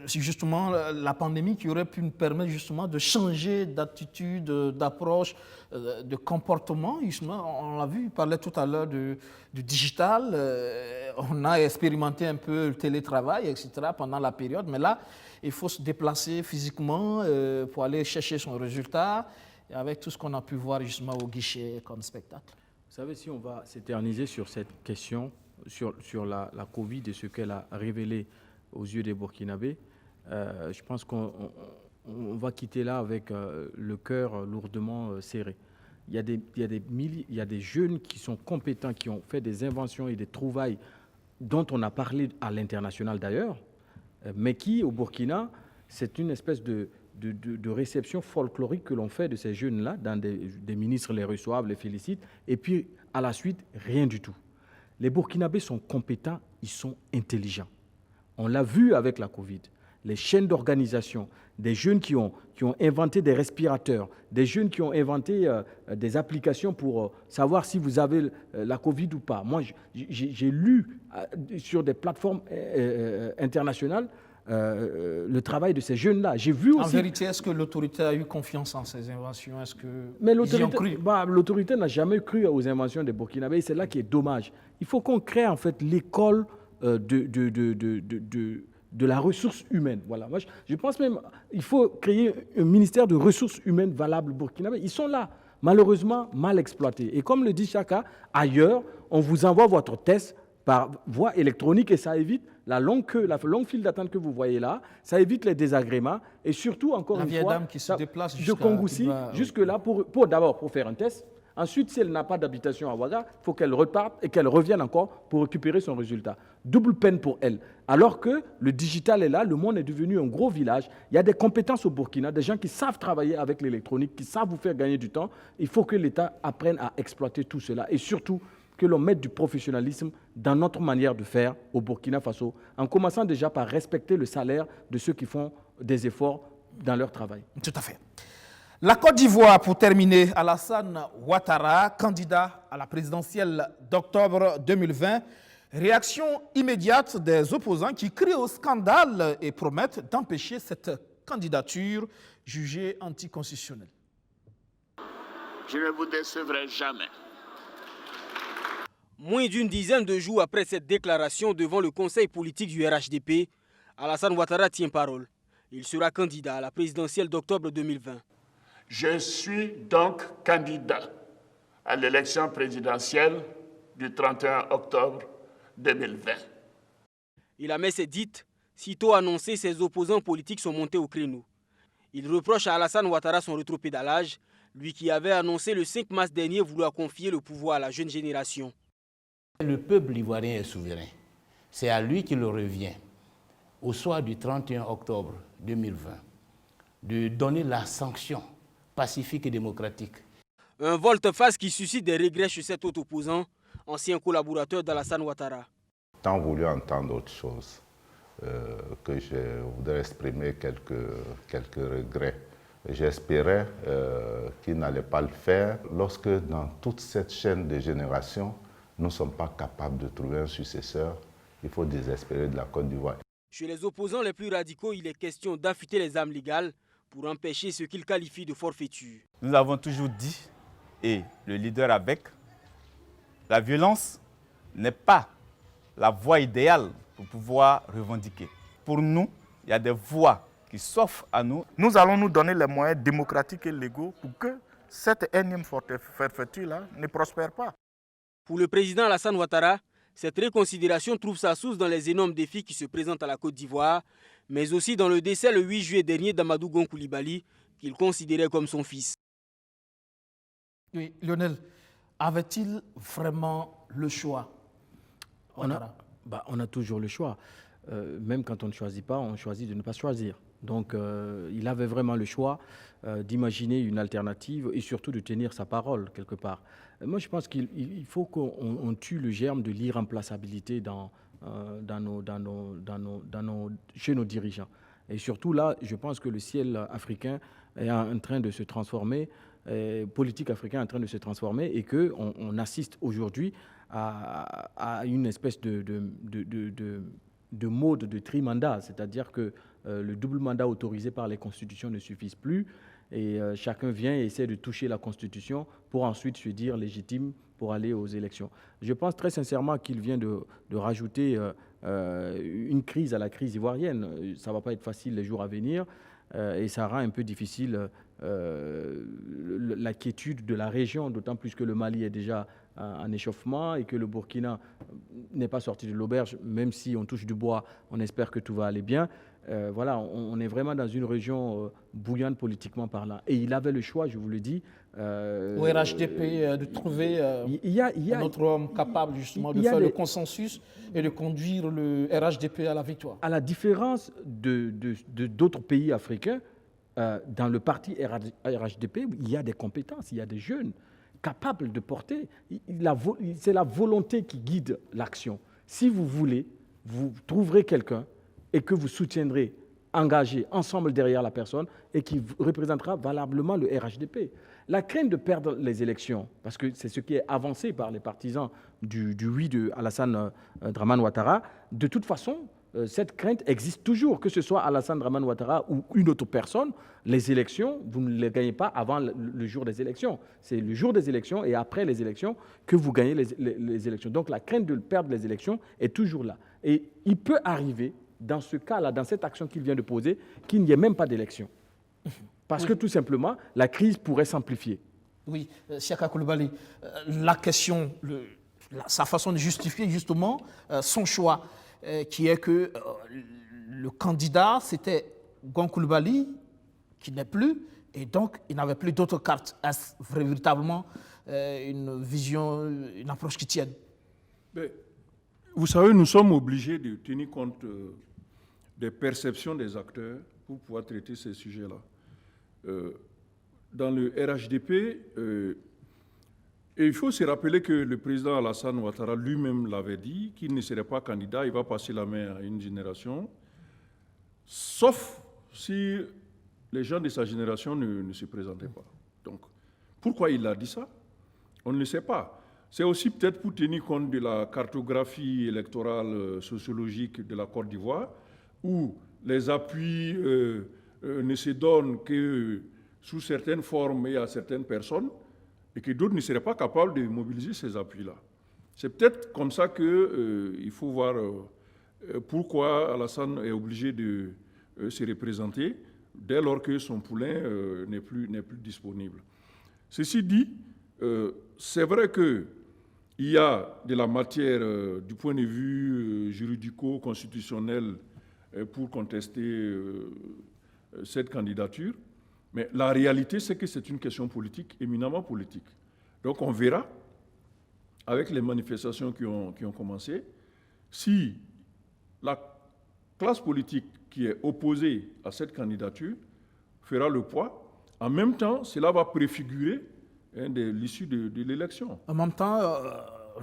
C'est justement la pandémie qui aurait pu nous permettre justement de changer d'attitude, d'approche, de comportement. Justement, on l'a vu, il parlait tout à l'heure du digital. On a expérimenté un peu le télétravail, etc. pendant la période, mais là, il faut se déplacer physiquement pour aller chercher son résultat, et avec tout ce qu'on a pu voir justement au guichet comme spectacle. Vous savez, si on va s'éterniser sur cette question, sur la Covid et ce qu'elle a révélé aux yeux des Burkinabés, je pense qu'on va quitter là avec le cœur lourdement serré. Il y a des jeunes qui sont compétents, qui ont fait des inventions et des trouvailles dont on a parlé à l'international d'ailleurs, mais qui, au Burkina, c'est une espèce de réception folklorique que l'on fait de ces jeunes-là. Des ministres les reçoivent, les félicitent, et puis à la suite, rien du tout. Les Burkinabés sont compétents, ils sont intelligents. On l'a vu avec la Covid. Les chaînes d'organisation, des jeunes qui ont inventé des respirateurs, des jeunes qui ont inventé des applications pour savoir si vous avez la Covid ou pas. Moi, j'ai lu sur des plateformes internationales le travail de ces jeunes-là. J'ai vu aussi... En vérité, est-ce que l'autorité a eu confiance en ces inventions? Est-ce que Mais l'autorité n'a jamais cru aux inventions des Burkinabés. C'est là qui est dommage. Il faut qu'on crée en fait l'école de la ressource humaine. Voilà. Moi, je pense même qu'il faut créer un ministère de ressources humaines valable burkinabé. Ils sont là, malheureusement mal exploités. Et comme le dit Chaka, ailleurs, on vous envoie votre test par voie électronique et ça évite la longue file d'attente que vous voyez là, ça évite les désagréments et surtout, encore une fois, la vieille dame qui se déplace de Kongoussi jusque-là d'abord pour faire un test. Ensuite, si elle n'a pas d'habitation à Ouaga, il faut qu'elle reparte et qu'elle revienne encore pour récupérer son résultat. Double peine pour elle. Alors que le digital est là, le monde est devenu un gros village. Il y a des compétences au Burkina, des gens qui savent travailler avec l'électronique, qui savent vous faire gagner du temps. Il faut que l'État apprenne à exploiter tout cela et surtout que l'on mette du professionnalisme dans notre manière de faire au Burkina Faso, en commençant déjà par respecter le salaire de ceux qui font des efforts dans leur travail. Tout à fait. La Côte d'Ivoire, pour terminer, Alassane Ouattara, candidat à la présidentielle d'octobre 2020. Réaction immédiate des opposants qui crient au scandale et promettent d'empêcher cette candidature jugée anticonstitutionnelle. Je ne vous décevrai jamais. Moins d'une dizaine de jours après cette déclaration devant le conseil politique du RHDP, Alassane Ouattara tient parole. Il sera candidat à la présidentielle d'octobre 2020. Je suis donc candidat à l'élection présidentielle du 31 octobre 2020. Et la messe est dite, sitôt annoncé, ses opposants politiques sont montés au créneau. Il reproche à Alassane Ouattara son rétropédalage, lui qui avait annoncé le 5 mars dernier vouloir confier le pouvoir à la jeune génération. Le peuple ivoirien est souverain. C'est à lui qu'il revient, au soir du 31 octobre 2020, de donner la sanction pacifique et démocratique. Un volte-face qui suscite des regrets chez cet autre opposant, ancien collaborateur d'Alassane Ouattara. Tant voulu entendre autre chose, que je voudrais exprimer quelques regrets. J'espérais qu'il n'allait pas le faire lorsque dans toute cette chaîne de générations, nous ne sommes pas capables de trouver un successeur. Il faut désespérer de la Côte d'Ivoire. Chez les opposants les plus radicaux, il est question d'affûter les armes légales pour empêcher ce qu'ils qualifient de forfaiture. Nous avons toujours dit, et le leader avec, la violence n'est pas la voie idéale pour pouvoir revendiquer. Pour nous, il y a des voies qui s'offrent à nous. Nous allons nous donner les moyens démocratiques et légaux pour que cette énième forfaiture-là ne prospère pas. Pour le président Alassane Ouattara, cette réconsidération trouve sa source dans les énormes défis qui se présentent à la Côte d'Ivoire, mais aussi dans le décès le 8 juillet dernier d'Amadou Gon Coulibaly, qu'il considérait comme son fils. Oui, Lionel, avait-il vraiment le choix? On a toujours le choix. Même quand on ne choisit pas, on choisit de ne pas choisir. Donc il avait vraiment le choix d'imaginer une alternative et surtout de tenir sa parole quelque part. Moi je pense qu'il faut qu'on tue le germe de l'irremplaçabilité chez nos dirigeants. Et surtout là, je pense que le ciel africain est en train de se transformer, politique africain est en train de se transformer et qu'on assiste aujourd'hui à une espèce de mode de trimandat, c'est-à-dire que le double mandat autorisé par les constitutions ne suffit plus et chacun vient et essaie de toucher la constitution pour ensuite se dire légitime pour aller aux élections. Je pense très sincèrement qu'il vient de rajouter une crise à la crise ivoirienne. Ça ne va pas être facile les jours à venir et ça rend un peu difficile la quiétude de la région, d'autant plus que le Mali est déjà en échauffement et que le Burkina n'est pas sorti de l'auberge, même si on touche du bois, on espère que tout va aller bien. Voilà, on est vraiment dans une région bouillante politiquement parlant. Et il avait le choix, je vous le dis. Au RHDP, de trouver un autre homme capable justement de faire le consensus et de conduire le RHDP à la victoire. À la différence d'autres pays africains, dans le parti RHDP, il y a des compétences, il y a des jeunes capables de porter. C'est la volonté qui guide l'action. Si vous voulez, vous trouverez quelqu'un et que vous soutiendrez, engagé ensemble derrière la personne et qui représentera valablement le RHDP. La crainte de perdre les élections, parce que c'est ce qui est avancé par les partisans du oui de Alassane Dramane Ouattara, de toute façon, cette crainte existe toujours, que ce soit Alassane Dramane Ouattara ou une autre personne. Les élections, vous ne les gagnez pas avant le jour des élections. C'est le jour des élections et après les élections que vous gagnez les élections. Donc la crainte de perdre les élections est toujours là. Et il peut arriver, dans ce cas-là, dans cette action qu'il vient de poser, qu'il n'y ait même pas d'élection. Parce que tout simplement, la crise pourrait s'amplifier. Oui, Siaka Coulibaly, la question, sa façon de justifier justement son choix, qui est que le candidat, c'était Gon Coulibaly, qui n'est plus, et donc il n'avait plus d'autres cartes. Est-ce véritablement une vision, une approche qui tienne? Mais, vous savez, nous sommes obligés de tenir compte des perceptions des acteurs pour pouvoir traiter ces sujets-là. Dans le RHDP, et il faut se rappeler que le président Alassane Ouattara lui-même l'avait dit, qu'il ne serait pas candidat, il va passer la main à une génération, sauf si les gens de sa génération ne se présentaient pas. Donc, pourquoi il a dit ça? On ne le sait pas. C'est aussi peut-être pour tenir compte de la cartographie électorale sociologique de la Côte d'Ivoire, où les appuis ne se donnent que sous certaines formes et à certaines personnes, et que d'autres ne seraient pas capables de mobiliser ces appuis-là. C'est peut-être comme ça qu'il faut voir pourquoi Alassane est obligé de se représenter dès lors que son poulain n'est plus disponible. Ceci dit, c'est vrai qu'il y a de la matière du point de vue juridico-constitutionnel pour contester cette candidature, mais la réalité, c'est que c'est une question politique, éminemment politique. Donc on verra, avec les manifestations qui ont commencé, si la classe politique qui est opposée à cette candidature fera le poids. En même temps, cela va préfigurer l'issue de l'élection. En même temps,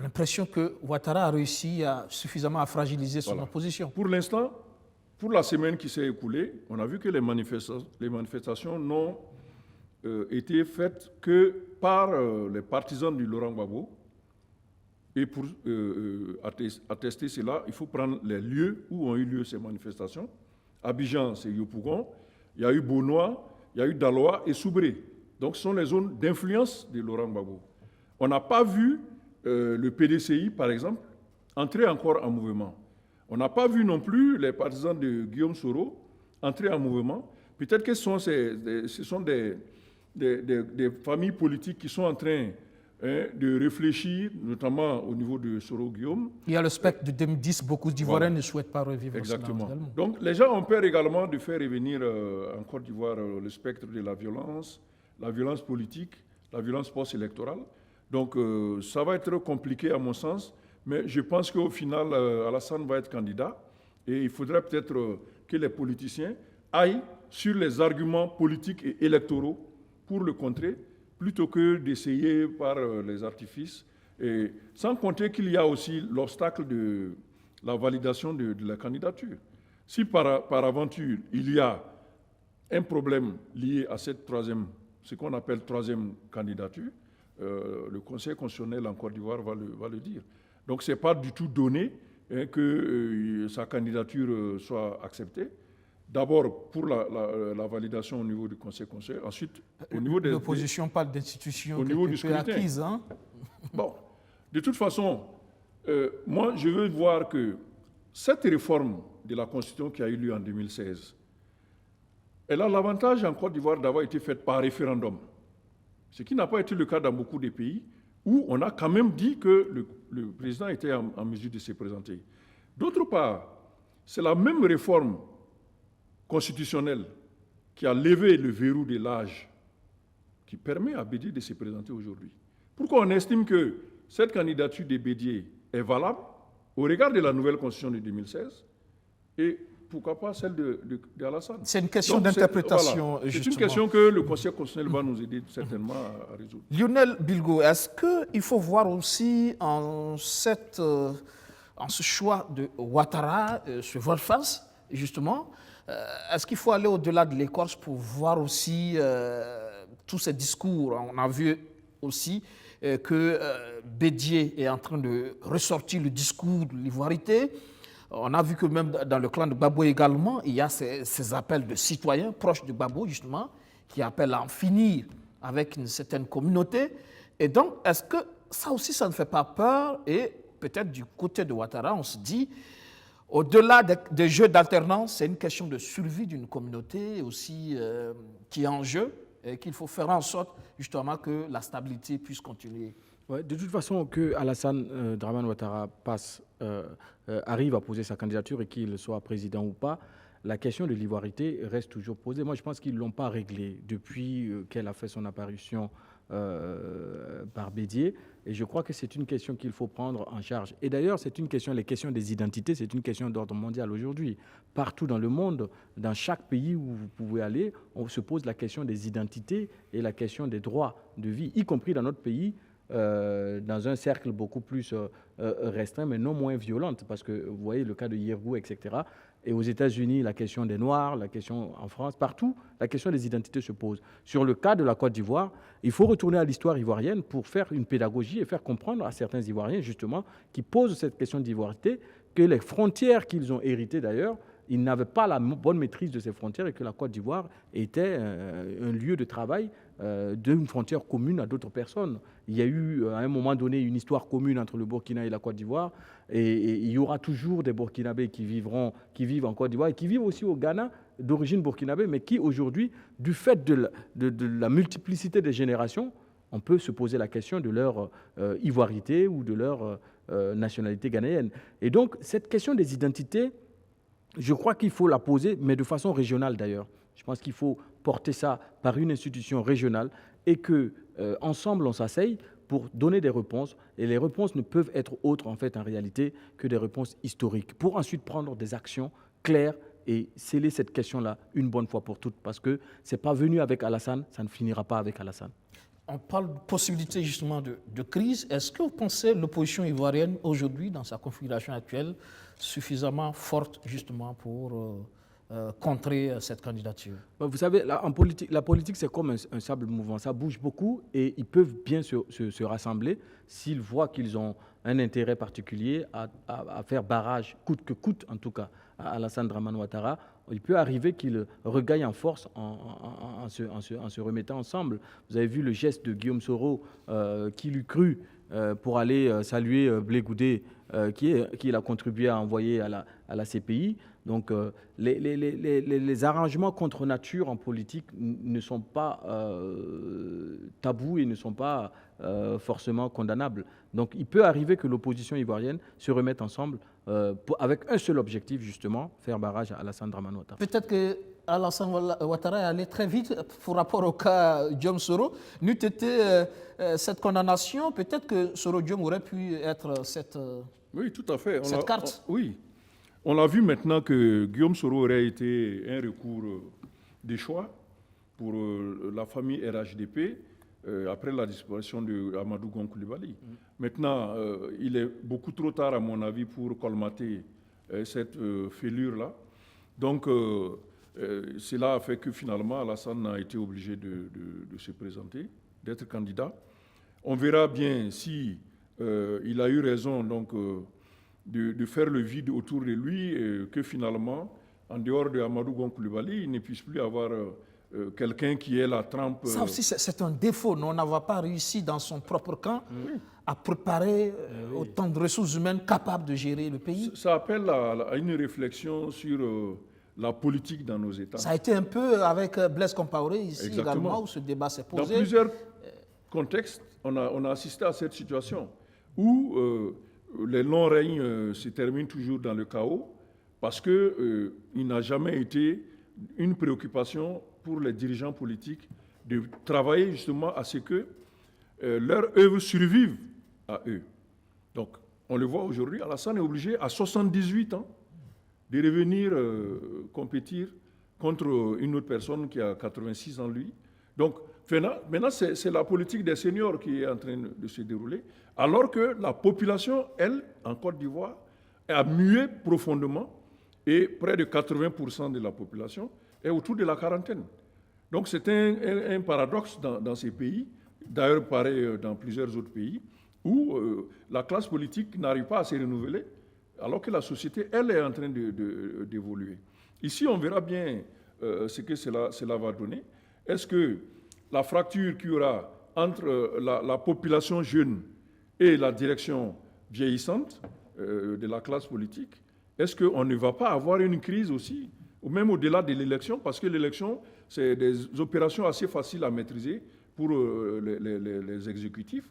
l'impression que Ouattara a réussi suffisamment à fragiliser son opposition. Pour l'instant, pour la semaine qui s'est écoulée, on a vu que les manifestations n'ont été faites que par les partisans du Laurent Gbagbo. Et pour attester cela, il faut prendre les lieux où ont eu lieu ces manifestations. Abidjan, c'est Yopougon. Il y a eu Bonois, il y a eu Daloa et Soubré. Donc, ce sont les zones d'influence de Laurent Gbagbo. On n'a pas vu le PDCI, par exemple, entrer encore en mouvement. On n'a pas vu non plus les partisans de Guillaume Soro entrer en mouvement. Peut-être que ce sont des familles politiques qui sont en train de réfléchir, notamment au niveau de Soro-Guillaume. Il y a le spectre de 2010, beaucoup d'Ivoiriens ne souhaitent pas revivre exactement. Cela. Donc les gens ont peur également de faire revenir en Côte d'Ivoire le spectre de la violence politique, la violence post-électorale. Donc ça va être compliqué à mon sens, mais je pense qu'au final, Alassane va être candidat et il faudrait peut-être que les politiciens aillent sur les arguments politiques et électoraux pour le contrer, plutôt que d'essayer par les artifices. Et sans compter qu'il y a aussi l'obstacle de la validation de la candidature. Si par aventure, il y a un problème lié à cette ce qu'on appelle troisième candidature, le Conseil constitutionnel en Côte d'Ivoire va le dire. Donc ce n'est pas du tout donné que sa candidature soit acceptée. D'abord pour la validation au niveau du Conseil constitutionnel, ensuite au niveau des... L'opposition parle d'institutions au niveau du scrutin. Acquises. Hein? Bon, de toute façon, moi je veux voir que cette réforme de la Constitution qui a eu lieu en 2016, elle a l'avantage en Côte d'Ivoire d'avoir été faite par référendum, ce qui n'a pas été le cas dans beaucoup de pays où on a quand même dit que le président était en mesure de se présenter. D'autre part, c'est la même réforme constitutionnelle qui a levé le verrou de l'âge qui permet à Bédié de se présenter aujourd'hui. Pourquoi on estime que cette candidature de Bédié est valable au regard de la nouvelle constitution de 2016 et pourquoi pas celle d'Alassane? C'est une question d'interprétation. Voilà. C'est une question que le Conseil constitutionnel va nous aider certainement à résoudre. Lionel Bilgo, est-ce qu'il faut voir aussi en ce choix de Ouattara, ce volte-face, justement, est-ce qu'il faut aller au-delà de l'écorce pour voir aussi tous ces discours? On a vu aussi que Bédié est en train de ressortir le discours de l'ivoirité. On a vu que même dans le clan de Gbagbo également, il y a ces appels de citoyens proches de Gbagbo, justement, qui appellent à en finir avec une certaine communauté. Et donc, est-ce que ça aussi, ça ne fait pas peur? Et peut-être du côté de Ouattara, on se dit, au-delà des jeux d'alternance, c'est une question de survie d'une communauté aussi qui est en jeu et qu'il faut faire en sorte justement que la stabilité puisse continuer. Ouais, de toute façon, que Alassane Dramane Ouattara arrive à poser sa candidature et qu'il soit président ou pas, la question de l'ivoirité reste toujours posée. Moi, je pense qu'ils ne l'ont pas réglée depuis qu'elle a fait son apparition par Bédié. Et je crois que c'est une question qu'il faut prendre en charge. Et d'ailleurs, les questions des identités, c'est une question d'ordre mondial aujourd'hui. Partout dans le monde, dans chaque pays où vous pouvez aller, on se pose la question des identités et la question des droits de vie, y compris dans notre pays, dans un cercle beaucoup plus restreint, mais non moins violente, parce que vous voyez le cas de Yergou, etc. Et aux États-Unis, la question des Noirs, la question en France, partout, la question des identités se pose. Sur le cas de la Côte d'Ivoire, il faut retourner à l'histoire ivoirienne pour faire une pédagogie et faire comprendre à certains Ivoiriens, justement, qui posent cette question d'ivoirité, que les frontières qu'ils ont héritées d'ailleurs, ils n'avaient pas la bonne maîtrise de ces frontières et que la Côte d'Ivoire était un lieu de travail d'une frontière commune à d'autres personnes. Il y a eu à un moment donné une histoire commune entre le Burkina et la Côte d'Ivoire et il y aura toujours des Burkinabés qui vivent en Côte d'Ivoire et qui vivent aussi au Ghana d'origine burkinabé, mais qui aujourd'hui, du fait de la multiplicité des générations, on peut se poser la question de leur ivoirité ou de leur nationalité ghanéenne. Et donc, cette question des identités, je crois qu'il faut la poser, mais de façon régionale d'ailleurs. Je pense qu'il faut porter ça par une institution régionale et qu'ensemble, on s'asseye pour donner des réponses. Et les réponses ne peuvent être autres, en fait, en réalité, que des réponses historiques, pour ensuite prendre des actions claires et sceller cette question-là une bonne fois pour toutes, parce que ce n'est pas venu avec Alassane, ça ne finira pas avec Alassane. On parle de possibilité justement de crise. Est-ce que vous pensez l'opposition ivoirienne aujourd'hui, dans sa configuration actuelle, suffisamment forte justement pour contrer cette candidature? Vous savez, la politique, c'est comme un sable mouvant. Ça bouge beaucoup et ils peuvent bien se rassembler s'ils voient qu'ils ont un intérêt particulier à faire barrage, coûte que coûte en tout cas, à Alassane Dramane Ouattara. Il peut arriver qu'ils regagnent en force en se remettant ensemble. Vous avez vu le geste de Guillaume Soro qui l'eût cru pour aller saluer Blé Goudé, qui a contribué à envoyer à la CPI. Donc les arrangements contre nature en politique ne sont pas tabous et ne sont pas forcément condamnables. Donc il peut arriver que l'opposition ivoirienne se remette ensemble avec un seul objectif, justement, faire barrage à Alassane Dramane Ouattara. Peut-être que Alassane Ouattara est allé très vite par rapport au cas Guillaume Soro. N'eût été cette condamnation, peut-être que Soro Diom aurait pu être cette oui, tout à fait. Cette carte. Oui. On a vu maintenant que Guillaume Soro aurait été un recours de choix pour la famille RHDP après la disparition de Amadou Gon Coulibaly. Maintenant, il est beaucoup trop tard, à mon avis, pour colmater cette fêlure-là. Donc, cela a fait que finalement, Alassane a été obligé de se présenter, d'être candidat. On verra bien si il a eu raison donc, de faire le vide autour de lui, que finalement, en dehors de Amadou Gon Coulibaly, il ne puisse plus avoir quelqu'un qui est la trempe. Ça aussi, c'est un défaut. On n'avait pas réussi dans son propre camp à préparer autant de ressources humaines capables de gérer le pays. Ça appelle à une réflexion sur la politique dans nos États. Ça a été un peu avec Blaise Compaoré ici. Exactement. Également, où ce débat s'est posé. Dans plusieurs contextes, on a assisté à cette situation où les longs règnes se terminent toujours dans le chaos parce qu'il n'a jamais été une préoccupation pour les dirigeants politiques de travailler justement à ce que leur œuvre survive à eux. Donc, on le voit aujourd'hui, Alassane est obligé à 78 ans de revenir compétir contre une autre personne qui a 86 ans lui. Donc, maintenant, c'est la politique des seniors qui est en train de se dérouler, alors que la population, elle, en Côte d'Ivoire, a mué profondément et près de 80% de la population est autour de la quarantaine. Donc c'est un paradoxe dans ces pays, d'ailleurs pareil dans plusieurs autres pays, où la classe politique n'arrive pas à se renouveler, alors que la société, elle, est en train d'évoluer. Ici, on verra bien ce que cela va donner. Est-ce que la fracture qu'il y aura entre la population jeune et la direction vieillissante de la classe politique, est-ce qu'on ne va pas avoir une crise aussi, ou même au-delà de l'élection, parce que l'élection, c'est des opérations assez faciles à maîtriser pour les exécutifs.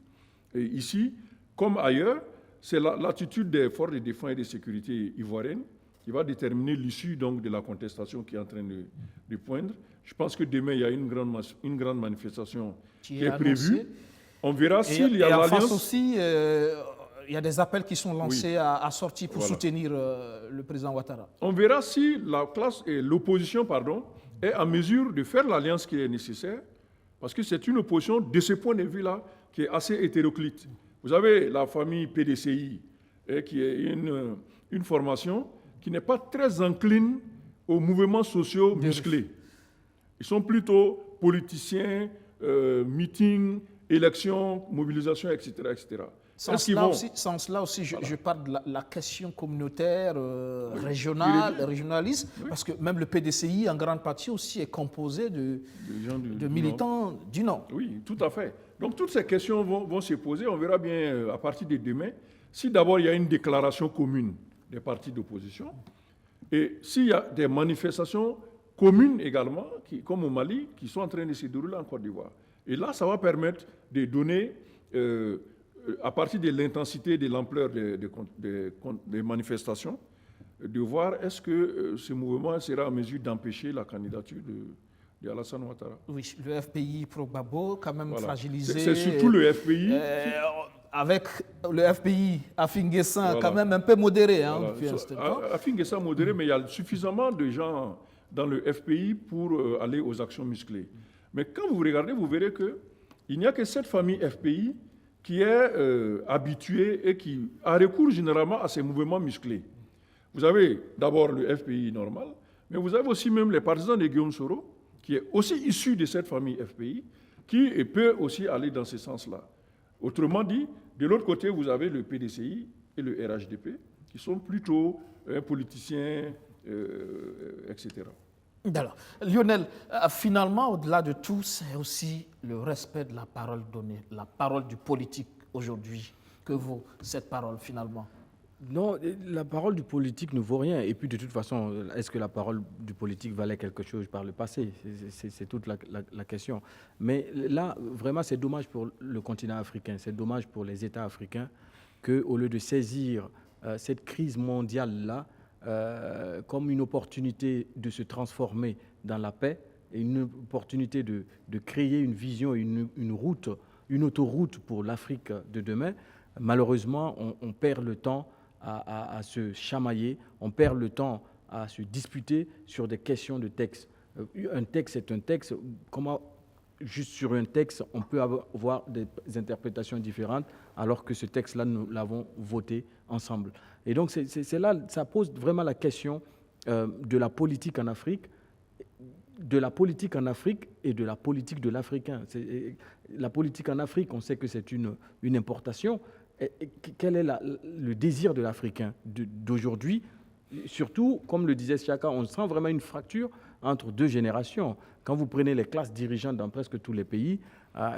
Et ici, comme ailleurs, c'est l'attitude des forces de défense et de sécurité ivoiriennes qui va déterminer l'issue donc de la contestation qui est en train de poindre. Je pense que demain, il y a une grande manifestation qui est prévue. On verra s'il y a l'alliance. Et en face aussi, il y a des appels qui sont lancés à sortir pour soutenir le président Ouattara. On verra si l'opposition est en mesure de faire l'alliance qui est nécessaire, parce que c'est une opposition, de ce point de vue-là, qui est assez hétéroclite. Vous avez la famille PDCI, qui est une formation qui n'est pas très encline aux mouvements sociaux musclés. Ils sont plutôt politiciens, meetings élections, mobilisation, etc. etc. Sans cela aussi, je parle de la question communautaire, régionale, régionaliste, parce que même le PDCI, en grande partie aussi, est composé de militants du Nord. Oui, tout à fait. Donc toutes ces questions vont se poser. On verra bien à partir de demain si d'abord il y a une déclaration commune des partis d'opposition et s'il y a des manifestations communes également, comme au Mali, qui sont en train de se dérouler en Côte d'Ivoire. Et là, ça va permettre de donner, à partir de l'intensité et de l'ampleur des manifestations, de voir est-ce que ce mouvement sera en mesure d'empêcher la candidature de Alassane Ouattara. Oui, le FPI pro-Gbagbo, quand même fragilisé. C'est surtout le FPI. Avec le FPI, Afin Guessan, quand même un peu modéré. Hein, Afin Guessan modéré, mais il y a suffisamment de gens dans le FPI pour aller aux actions musclées. Mais quand vous regardez, vous verrez qu'il n'y a que cette famille FPI qui est habituée et qui a recours généralement à ces mouvements musclés. Vous avez d'abord le FPI normal, mais vous avez aussi même les partisans de Guillaume Soro, qui est aussi issu de cette famille FPI, qui peut aussi aller dans ce sens-là. Autrement dit, de l'autre côté, vous avez le PDCI et le RHDP, qui sont plutôt politiciens, etc. Alors, Lionel, finalement, au-delà de tout, c'est aussi le respect de la parole donnée, la parole du politique aujourd'hui. Que vaut cette parole finalement? Non, la parole du politique ne vaut rien. Et puis, de toute façon, est-ce que la parole du politique valait quelque chose par le passé? C'est toute la question. Mais là, vraiment, c'est dommage pour le continent africain, c'est dommage pour les États africains qu'au lieu de saisir cette crise mondiale-là comme une opportunité de se transformer dans la paix, et une opportunité de créer une vision, une route, une autoroute pour l'Afrique de demain, malheureusement, on perd le temps à se chamailler, on perd le temps à se disputer sur des questions de texte. Un texte est un texte. Comment, juste sur un texte, on peut avoir des interprétations différentes alors que ce texte-là, nous l'avons voté ensemble. Et donc, c'est là, ça pose vraiment la question de la politique en Afrique, et de la politique de l'Africain. La politique en Afrique, on sait que c'est une importation. Quel est le désir de l'Africain d'aujourd'hui? Surtout, comme le disait Siaka, on sent vraiment une fracture entre deux générations. Quand vous prenez les classes dirigeantes dans presque tous les pays,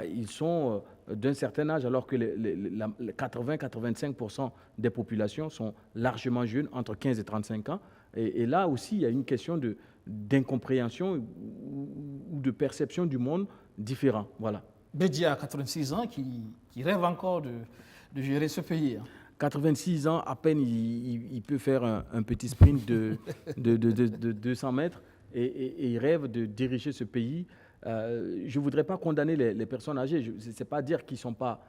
ils sont d'un certain âge, alors que les 80-85% des populations sont largement jeunes, entre 15 et 35 ans. Et là aussi, il y a une question d'incompréhension ou de perception du monde différent. Voilà. Bédia a 86 ans qui rêve encore de gérer ce pays. 86 ans, à peine il peut faire un petit sprint de 200 mètres et il rêve de diriger ce pays. Je ne voudrais pas condamner les personnes âgées. Ce n'est pas dire qu'ils ne sont pas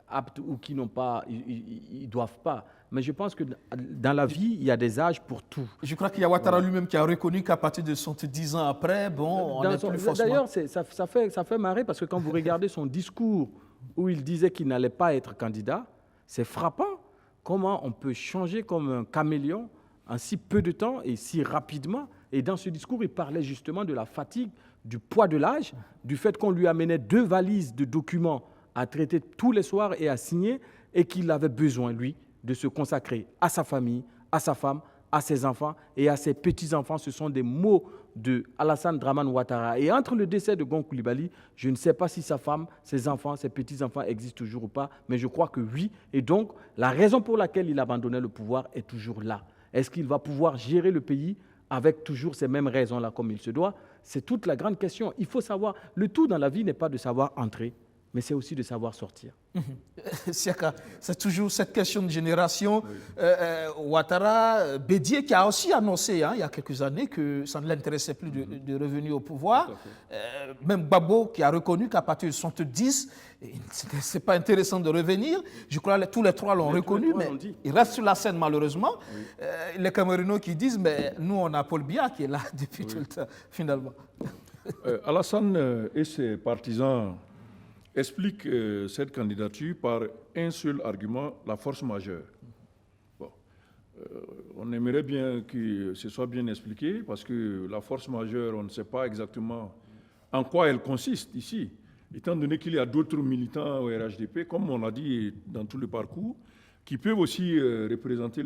aptes ou qu'ils n'ont pas, ils ne doivent pas. Mais je pense que dans la vie, il y a des âges pour tout. Je crois qu'il y a Ouattara lui-même qui a reconnu qu'à partir de 70 ans après, on n'est plus forcément... D'ailleurs, ça fait marrer parce que quand vous regardez son discours où il disait qu'il n'allait pas être candidat, c'est frappant comment on peut changer comme un caméléon en si peu de temps et si rapidement. Et dans ce discours, il parlait justement de la fatigue, du poids de l'âge, du fait qu'on lui amenait 2 valises de documents à traiter tous les soirs et à signer, et qu'il avait besoin, lui, de se consacrer à sa famille, à sa femme, à ses enfants et à ses petits-enfants. Ce sont des mots de Alassane Dramane Ouattara. Et entre le décès de Gon Coulibaly, je ne sais pas si sa femme, ses enfants, ses petits-enfants existent toujours ou pas, mais je crois que oui. Et donc, la raison pour laquelle il abandonnait le pouvoir est toujours là. Est-ce qu'il va pouvoir gérer le pays avec toujours ces mêmes raisons-là comme il se doit? C'est toute la grande question. Il faut savoir, le tout dans la vie n'est pas de savoir entrer, mais c'est aussi de savoir sortir. Siaka, c'est toujours cette question de génération. Ouattara, Bédié, qui a aussi annoncé il y a quelques années que ça ne l'intéressait plus de revenir au pouvoir. Même Gbagbo qui a reconnu qu'à partir de 70, ce n'est pas intéressant de revenir. Je crois que tous les trois l'ont reconnu, mais il reste sur la scène malheureusement. Les Camerounais qui disent, mais nous on a Paul Biya qui est là depuis tout le temps, finalement. Alassane et ses partisans explique cette candidature par un seul argument, la force majeure. Bon. On aimerait bien que ce soit bien expliqué, parce que la force majeure, on ne sait pas exactement en quoi elle consiste ici. étant donné qu'il y a d'autres militants au RHDP, comme on l'a dit dans tout le parcours, qui peuvent aussi représenter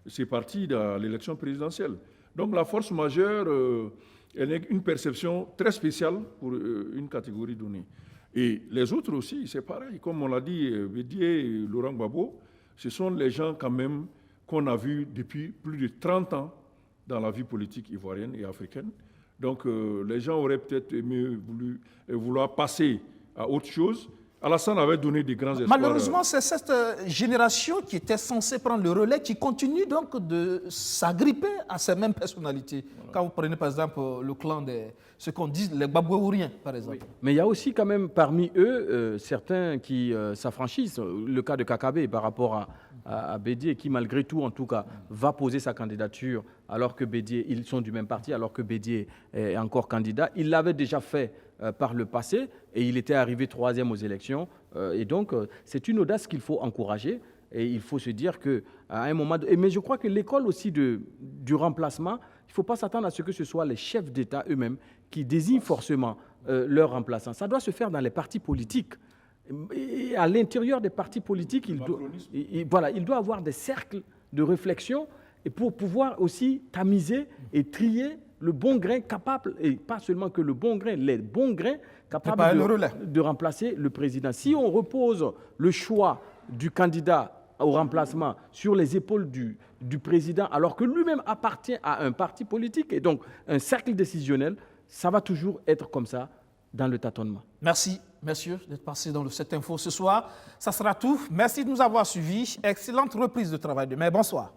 ces partis dans l'élection présidentielle. Donc la force majeure, elle est une perception très spéciale pour une catégorie donnée. Et les autres aussi, c'est pareil. Comme on l'a dit, Bédié et Laurent Gbagbo, ce sont les gens quand même qu'on a vus depuis plus de 30 ans dans la vie politique ivoirienne et africaine. Donc les gens auraient peut-être aimé vouloir passer à autre chose. Alassane avait donné des grands espoirs. Malheureusement, c'est cette génération qui était censée prendre le relais qui continue donc de s'agripper à ces mêmes personnalités. Voilà. Quand vous prenez par exemple le clan des ce qu'on dit les Gbagbouriens, par exemple. Oui. Mais il y a aussi quand même parmi eux certains qui s'affranchissent. Le cas de Kakabe par rapport à Bédié, qui malgré tout, en tout cas, va poser sa candidature alors que Bédié, ils sont du même parti, alors que Bédié est encore candidat. Il l'avait déjà fait par le passé et il était arrivé 3e aux élections. Et donc, c'est une audace qu'il faut encourager. Et il faut se dire qu'à un moment... Mais je crois que l'école aussi du remplacement, il ne faut pas s'attendre à ce que ce soit les chefs d'État eux-mêmes qui désignent forcément leurs remplaçants. Ça doit se faire dans les partis politiques. Et à l'intérieur des partis politiques, il doit avoir des cercles de réflexion et pour pouvoir aussi tamiser et trier le bon grain capable, et pas seulement que le bon grain, les bons grains capables de remplacer le président. Si on repose le choix du candidat au remplacement sur les épaules du président, alors que lui-même appartient à un parti politique et donc un cercle décisionnel, ça va toujours être comme ça dans le tâtonnement. Merci, messieurs, d'être passés dans le 7 Info ce soir. Ça sera tout. Merci de nous avoir suivis. Excellente reprise de travail demain. Bonsoir.